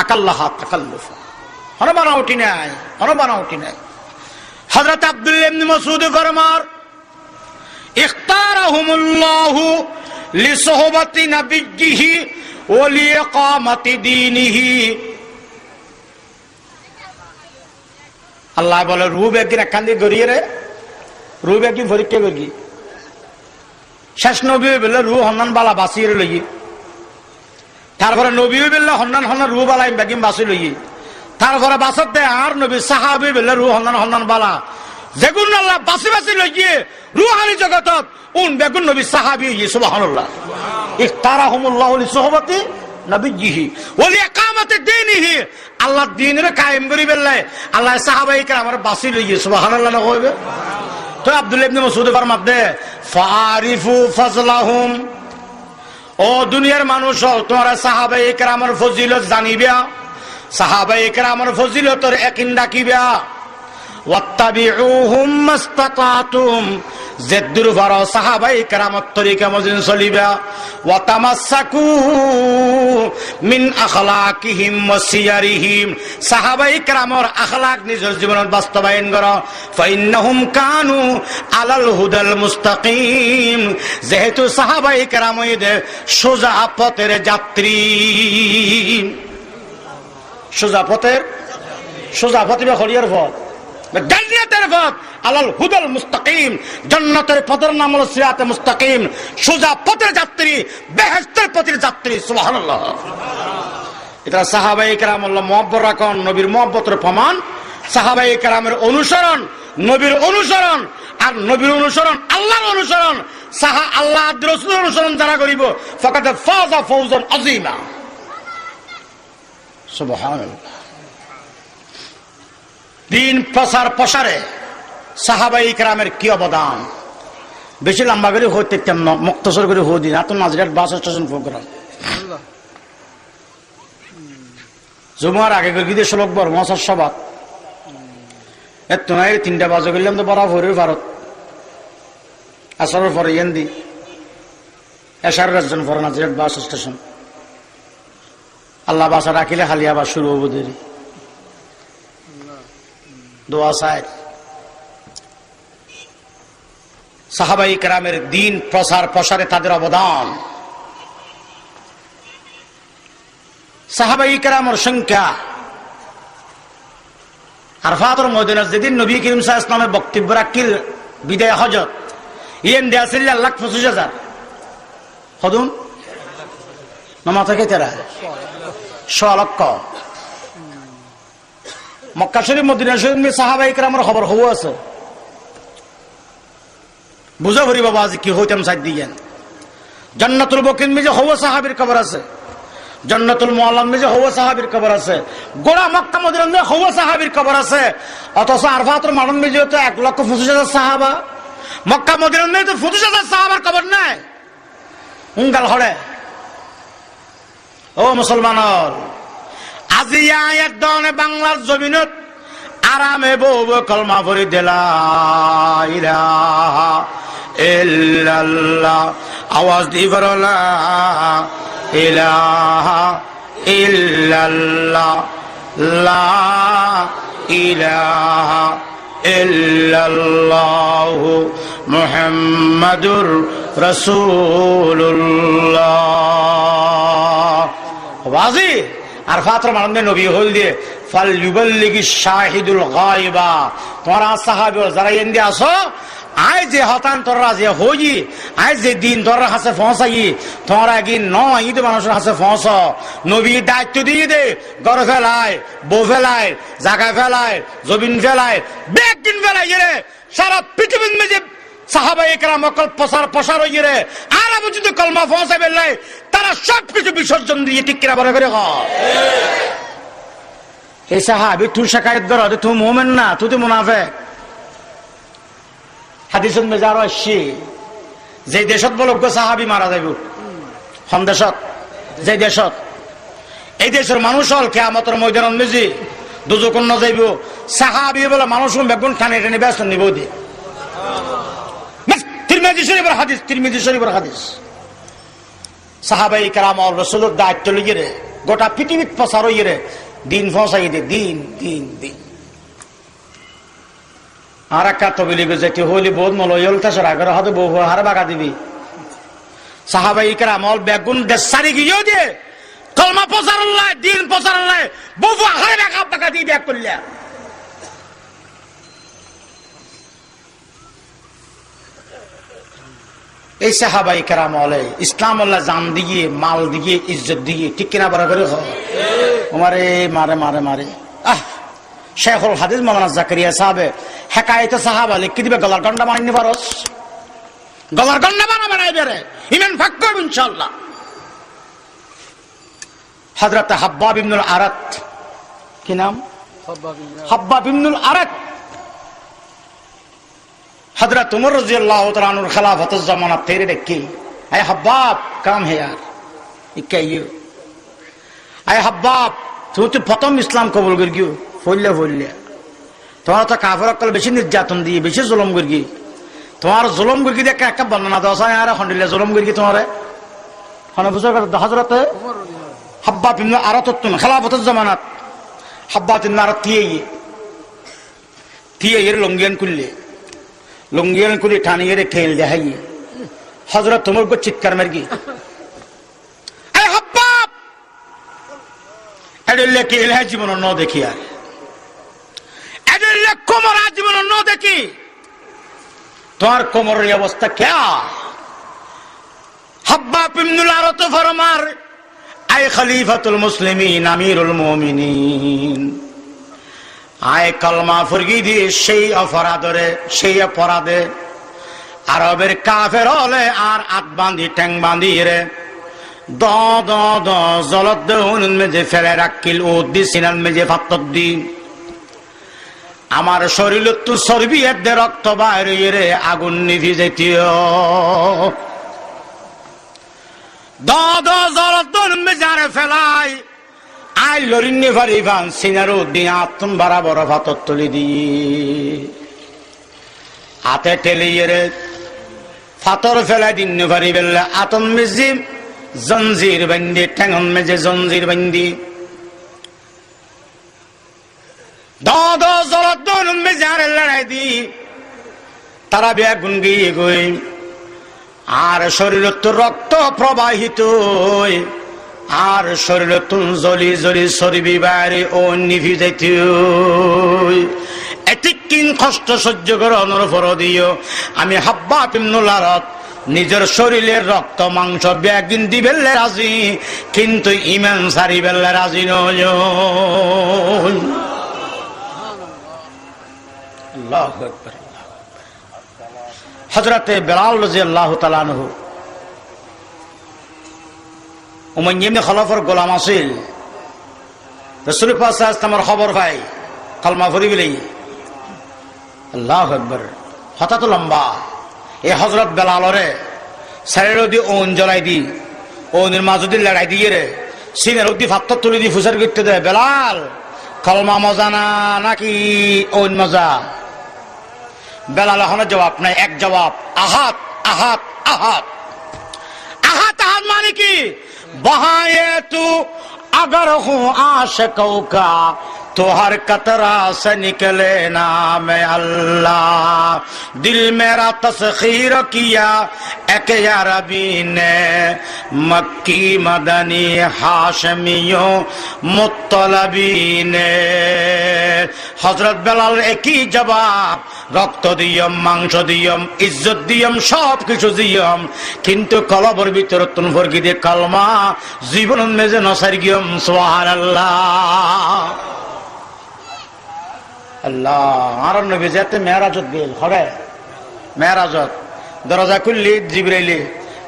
আকাল্লাহ তাকাল্লুফ হন বানাউটি নাই হযরত আব্দুল্লাহ ইবনে মাসউদ ফরমার ইখতারাহুমুল্লাহু লিসুহবাতি নাবিয়্যিহি ওয়া লিইকামাতি দীনিহি আল্লাহ বলে রূপ একদিন একখান দিয়ে গড়িয়ে রে রূপ একদিন পরীক্ষা করি শেষ নবী বললে রু হন্নান বালা বাঁচিয়ে লই তারপরে নবী বললে হন্নান রু বালা বেগিম বাঁচি লই তারপরে বাসত দেয় আর নবী সাহাবি বললে রু হন্নান বালা যেগুন আল্লাহ বাঁচি লই রুহানি জগতত উন বেগুন নবী সাহাবি সুবহানাল্লাহ ইখতারাহুমুল্লাহু লিসুহবাতি নবিয়্যিহি ওয়া লিইকামাতি দীনিহি আল্লাহ দ্বীনের কায়েম করি বেল্লাই আল্লাহ সাহাবায়ে কেরামের বাঁচি লই সুবহানাল্লাহ না কইবে তো আব্দুল্লাহ ইবনে মাসউদ ফরমাতে ফারিফু ফাজলাহুম ও দুনিয়ার মানুষ তোমরা সাহাবায়ে কেরামের ফজিলত জানিবা সাহাবায়ে কেরামের ফজিলতের ইয়াকিন রাখিবা ওয়াত্তাবিউহুম মাসতাতাতুম জেদ্দুর ফারা সাহাবায়ে কেরামত তরিকা মজিন চলিবা ওয়া তামাসসাকু মিন আখলাকিহিম ওয়া সিয়ারিহিম সাহাবায়ে কেরামর আখলাক নিজের জীবনত বাস্তবায়ন করা ফাইন্নাহুম কানু আলাল হুদাল মুস্তাকিম যেহেতু সাহাবায়ে কেরাম সোজা পথের যাত্রী সোজা পথে বা হরিয়ার পথ জান্নাতের পথ আলাল হুদাল মুস্তাকিম জান্নাতের পথের নাম হলো সিরাতে মুস্তাকিম সোজা পথের যাত্রী বেহেশতের পথের যাত্রী সুবহানাল্লাহ এটা সাহাবায়ে কেরাম আল্লাহ মুহাব্বত রাখুন নবীর মুহাব্বতের প্রমাণ সাহাবায়ে কেরামের অনুসরণ নবীর অনুসরণ আর নবীর অনুসরণ আল্লাহর অনুসরণ আল্লাহ রাসূলের অনুসরণ যারা করিব ফাকাদ ফাযা ফাওজান আযীমা সুবহানাল্লাহ দিন প্রসারে সাহাবায়ে কেরামের কি অবদান বেশি লম্বা করে হইতে মুক্তসর করে হই দিন এত নাজরাত বাস স্টেশন প্রোগ্রাম জুমার আগে করে গিয়ে শ্লোক বর মহাসার সভা এত নাই 3টা বাজে গেলাম তো বড় ভোরের ভারত আসরের পরে এন্দি এশার রাজন পরে নাজরাত বাস স্টেশন আল্লাহ বাসা রাখিলে খালি আবার শুরু হবো দেরি দোয়া চাই সাহাবায়ে কেরামের দিন প্রসারে তাদের অবদান সাহাবায়ে কেরামের সংখ্যা আরফাতের ময়দানে যেদিন নবী করিম সাল্লাল্লাহু আলাইহি ওয়াসাল্লামের বক্তব্য রাখিল বিদায় হজত ইয়েন দেয়াছিল 1,25,000 হদুন নামা থেকে তেরা 100 লক্ষ মক্কা শরীফ মদিনা শরীফ নিয়ে সাহাবায়ে কেরামের খবর হওয়া আছে বুঝা ভরি বাবা আজ কি হইতাম সাইড দিয়েন জান্নাতুল বকির মে যে হওয়া সাহাবীর কবর আছে জান্নাতুল মুআল্লাম মে যে হওয়া সাহাবীর কবর আছে গোড়া মক্কা মদিনা মে হওয়া সাহাবীর কবর আছে অথচ আরফাতের মানন মে যে তো 1,25,000 সাহাবা মক্কা মদিনা মে তো 25,000 সাহাবার কবর নাই উঙ্গাল হড়ে ও মুসলমানর আজি আয়াত দনে বাংলার জমিনত আরামে বউ কলমা পড়ি দিলা ইলাহা ইল্লাল্লাহ আওয়াজ দি বলা ইলাহা ইল্লাল্লাহ লা ইলাহা ইল্লাল্লাহ মুহাম্মাদুর রাসূলুল্লাহ বাজি আর ফাতর মানে নবী হল দিয়ে ফাল ইউবাল্লিগি শাহিদুল গায়বা তোমরা সাহাবী যারা এন্দি আসো আই যে হতান তোরা যে হই আই যে দিন তোরা হাসে পৌঁছাই তোরা কি নয় ঈদ মানুষের হাসে পৌঁছ নবী দায়িত্ব দিয়ে দে গড় ফেলায় বউ ফেলায় জায়গা ফেলায় জমিন ফেলায় ব্যাগ দিন ফেলায় রে সারা পৃথিবীর মেঝে সাহাবায়ে কেরাম অকল প্রসার হয়ে রে আর আমি যদি কলমা পৌঁছাই বেলাই তারা সবকিছু বিসর্জন দিয়ে ঠিক কিনা বলে করে এই সাহাবি তুই শাকায়েত কর তুই মুমিন না তুই তো মুনাফিক হাদিসের মেজার আসছে যে দেশত বলক সাহাবি মারা যাইব হন দেশত যে দেশত এই দেশের মানুষ হল কিয়ামতের ময়দানত মেজি দুজক ন যাইব সাহাবী বলে মানুষ বেগুন টানে টেনে ব্যস্ত নিব দিয়ে তিরমিজি শরীফের হাদিস, তিরমিজি শরীফের হাদিস। সাহাবাই কেরাম রাসূলের দায়িত্ব লিয়ে রে গোটা পৃথিবীত প্রচার হইয়ে রে দিন পৌঁছাই দে, দিন দিন দিন। আর একটা তবিলি যেটি হইলি বোধ মলয়ল তাসর আগের হাতে বহু হার বাগা দিবি। সাহাবাই কেরাম বেগুন দেশারি গিয়েও দিয়ে কলমা প্রচার লাই, দিন প্রচার লাই, বহু হারে বাগা বাগা দিয়ে ব্যাগ করলে। এই সাহাবাই কেরাম ইসলাম আল্লাহ জান দিয়ে, মাল দিয়ে, ইজ্জত দিয়ে, ঠিক কিনা বরাবর মারে মারে মারে মারে। শেখুল হাদিস মাওলানা জাকারিয়া সাহেব হেকায়েতে সাহাবা লিখে দিবে, গলার গন্ডা বানাইনি পারস, গলার গন্ডা বানাই বেরে ইমান ফাক করব ইনশাআল্লাহ। হযরত হাব্বাব ইবনুল আরাত, কি নাম? হাব্বাব ইবনুল আরাত। हजरत उमर रजी अल्लाह तआला अन्हु खिलाफत जमाना तेरे देखी, अय हब्बाब काम है यार, क्या ये अय हब्बाब तू तो प्रथम इस्लाम कबूल कर गयो, फुल्ले फुल्ले तुम्हारा तो काफिर कल बेशी निर्यातन दिए, बेशी जुल्म कर गई, तुम्हारा जुल्म कर गई देख क्या बंदना दोसा यार खंडिले जुल्म कर गई तुम्हारे खाना बुझा कर। हजरत हब्बाब इब्न अरात खिलाफत जमाना हब्बाब इब्न अरात थिए ये लंगियन कुल्ले लुंगियन कुली ठानिए रे खेल जाइए। हजरत उमर को चित्कार मर गई, अरे हब्बाब एडले के इलाह जीवन न देखी यार, एडले कोमर जीवन न देखी, तुम्हार कोमर की अवस्था क्या? हब्बाब इब्नुल अरात फरमार, आए खलीफतुल मुस्लिमीन अमीरुल मोमिनीन, आए कलमा फुरगी दी সেই অপরাধরে সেই অপরাধে আরবের কাফের হলে আর আত বাঁধি ঠ্যাং বাঁধি রে দ দ দ জলত দেউন মেজে ফেলে রাখিল ও দি সিনান মেজে ফাত্তর দি আমার শরীরে তো চর্বি এর দে রক্ত বাইরে রে আগুন নিভি যেতিও দ দ জলত দেউন মেজে ফেলাই আই লরিনে ভারিবান সিনারো দিয়ে আত্ম বরাবর ফাতর তুলি দিয়ে হাতে ঠেলিয়ে রে ফাতর ফেলাই দিন ভারি বেলা আতম মেজি জঞ্জির বন্দি ঠ্যাঙন মেজে জঞ্জির বন্দি দ জলত মেজার লড়াই দি তারা বেগুন গিয়ে গই আর শরীরে তো রক্ত প্রবাহিত আর শরীরে তুন জলি জলি চর্বি বাইরে ও নিভি যাইত এতিকিন কষ্ট সহ্য করানোর পর দিও আমি হাব্বাব ইবনুল আরাত নিজের শরীরের রক্ত মাংস বেগিন দিবেলে রাজি, কিন্তু ইমান সারি বেলে রাজি নয়। আল্লাহু আকবার। হযরতে বেলাল রাদিয়াল্লাহু তাআলা আনহু উমাইয়া ইবনে খলফের গোলাম আছিল, রাসূল পাক সাল্লাল্লাহু আলাইহি ওয়াসাল্লামের খবর পাই কলমা পড়ি বলি। আল্লাহু আকবার। কথা তো লম্বা। এই হযরত বেলালরে শরীর দি ওন জ্বলাই দি ওনের মাঝদি লড়াই দিয়ে রে সিনের দি ফাত্তর তুলি দি ফুসার করতে দেয়। বেলাল কলমা মজা না নাকি ওন মজা? বেলাল এখন জবাব নাই, এক জবাব আহাত আহাত আহাত আহাত আহাত মানে কি? बहाए तू अगर हूँ आशिकों का तो हर कतरा से निकले नाम अल्लाह। दिल मेरा तस्खीर किया एक अरबी ने मक्की मदनी हाशमियों मुत्तलबी ने। हजरत बेलाल একই জবাব, রক্ত দিয়ম মাংস দিয়ম ইজ্জত দিয়ম সব কিছু দিয়ম, কিন্তু কলবর ভিতর তুন ফরগি দিয়ে কালমা জীবন মেজে নসার গিয়ম। সুবহানাল্লাহ আল্লাহ। আর নবী যেতে মেরাজত গেল হবে, মেরাজত দরজা খুললি জিবরাইলি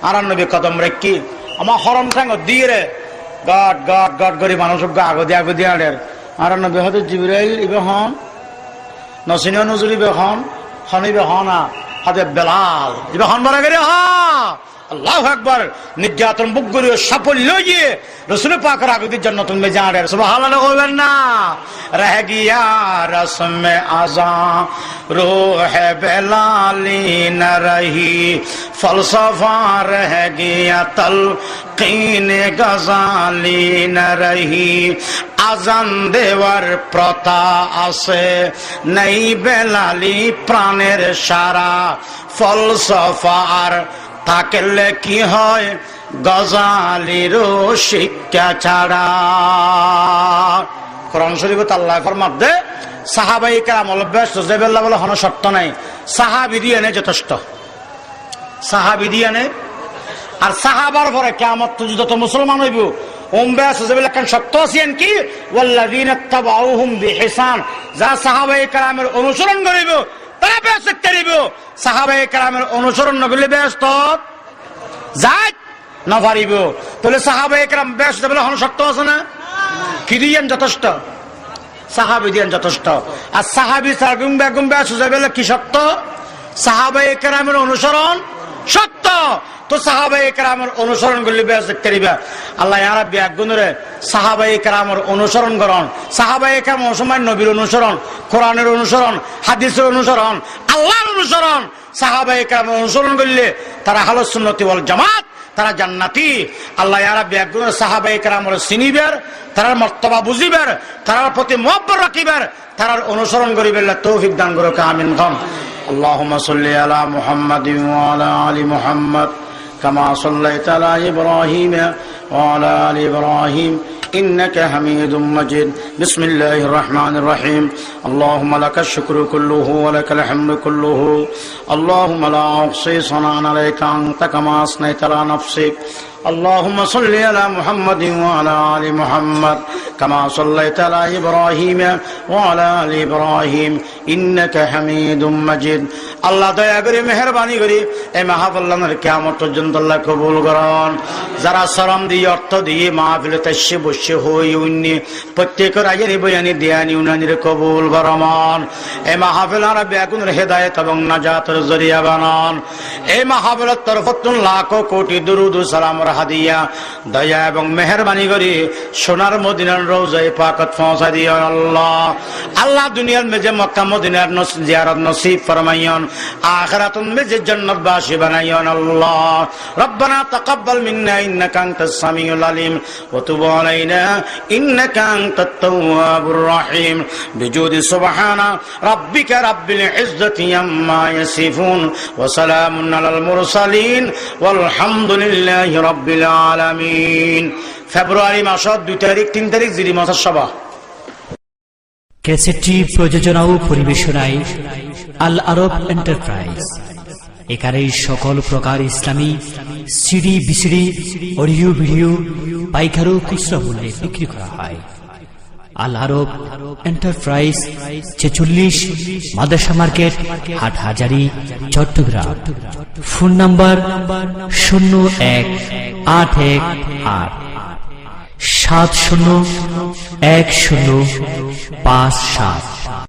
আর নবী কদম রেখি আমার হরম ঠাঙ্গ দিয়ে রে গট গট গট করে মানুষ আগদি আড়ের আর নবী হয়তো জিবরাইল ইবে হন নসিনা নজর ইবে হন হনিবে হনা হাতে বেলাল ইবে হন বলা করে হ আল্লাহু আকবার নির্যাতন বুকগুলো সাফল্য গিয়ে রসুল পাকের আগদির জান্নাতুল মে জানে সুবহানাল্লাহ বলবেন না রহ গিয়া রসমে আযা রূহ বেলালি না রহি ফলসফা রহ গিয়া তলকিন গজালি না রহি আজান দেওয়ার প্রথা আছে নেই বেলালি প্রাণের সারা ফলসফার থাকলে কি হয় গজালিরও শিক্ষা ছাড়া কোরআন শরীফে আল্লাহ ফরমাতে সাহাবাই কেরাম অলভ্যাস জেবেল্লা বলে হন শর্ত নাই সাহাবি দিয়ে এনে যথেষ্ট সাহাবি দিয়ে এনে আর সাহাবার পরে কিয়ামত যত মুসলমান হইব ওমবাস জেবেল্লা কান শর্ত আছেন কি ওয়াল্লাযিনা তাবাউহুম বিহিসান যা সাহাবাই কেরামের অনুসরণ করিব তারা বেশ করিব সাহাবায়ে কেরামের অনুসরণ না করলে ব্যস্ত যাই না পারিব তাহলে সাহাবায়ে কেরাম ব্যস্ত বলে হন শর্ত আছে না কি দিয়েন যথেষ্ট সাহাবী দিয়েন যথেষ্ট আর সাহাবী সাগুম বেগুম ব্যস্ত বলে কি শর্ত সাহাবায়ে কেরামের অনুসরণ সত্য তো সাহাবায়ে কেরামের অনুসরণ করলে ব্যস্ত করিবা আল্লাহ ইয়া রাব্বি আগুনরে সাহাবায়ে কেরামের অনুসরণ করুন সাহাবায়ে কেরাম সময় নবীর অনুসরণ কোরআনের অনুসরণ হাদিসের অনুসরণ আল্লাহর অনুসরণ সাহাবায়ে কেরামের অনুসরণ করলে তারা আহলুস সুন্নাত ওয়াল জামাত তারা জান্নাতি আল্লাহ ইয়া রাব্বি আগুনরে সাহাবায়ে কেরামের চিনিবার তার মর্তবা বুঝিবার তার প্রতি মুহাব্বত রাখিবার তার অনুসরণ করিবার তৌফিক দান করুক আমিন খান اللهم صل على محمد وعلى آل محمد كما صليت على إبراهيم وعلى آل إبراهيم إنك حميد مجيد بسم الله الرحمن الرحيم اللهم لك الشكر كله ولك الحمد كله اللهم لا أحصي ثناء عليك أنت كما أثنيت على نفسك اللهم صل على محمد وعلى آل محمد كما صليت على إبراهيم وعلى آل إبراهيم إنك حميد مجيد আল্লাহ দয়া করে মেহেরবানি করে এই মাহফিলের কিয়ামত পর্যন্ত আল্লাহ কবুল করুন যারা সালাম দিয়ে অর্থ দিয়ে মাহফিলে তাসে বসে হই উন্নি প্রত্যেকের আজের বয়ানি দেয়ানি উনানির কবুল ফরমান এই মাহফিলের বেগুনের হেদায়েত এবং নাজাতের জরিয়া বানান এই মাহফিলের তরফতুন লাখ কোটি দুরুদ ও সালামের হাদিয়া দয়া এবং মেহেরবানি করে সোনার মদিনার রওজায়ে পাকত পৌঁছা দিও আল্লাহ আল্লাহ দুনিয়ার মেজে মক্কা মদিনার জিয়ারত নসিব ফরমাইয়ন আখিরাতুন মেজে জান্নাত বাসী বানাইয়ন আল্লাহ রব্বানা তাকাব্বাল মিন্না ইন্নাকা আনতাস সামিউল আলিম ওয়া তুব আলাইনা ইন্নাকা আনতাত তাওয়াবুর রহিম বিজুদি সুবহানা রাব্বিকা রাব্বিল ইজ্জাতি আম্মা ইয়াসিফুন ওয়া সালামুন আলাল মুরসালিন ওয়াল হামদুলিল্লাহি রাব্বিল আলামিন ফেব্রুয়ারি মাসের 2 তারিখ 3 তারিখ জিরি মাসের সভা ক্যাসেটটি প্রযোজনা ও পরিবেশনায় আল আরব এন্টারপ্রাইজ এখানে সকল প্রকার ইসলামী সিডি বিসিডি অডিও ভিডিও পাইকারি ও খুচরা মূল্যে বিক্রি করা হয় আল আরব এন্টারপ্রাইজ 46 মাদ্রাসা market Hathazari Chittagong phone number 0181 701057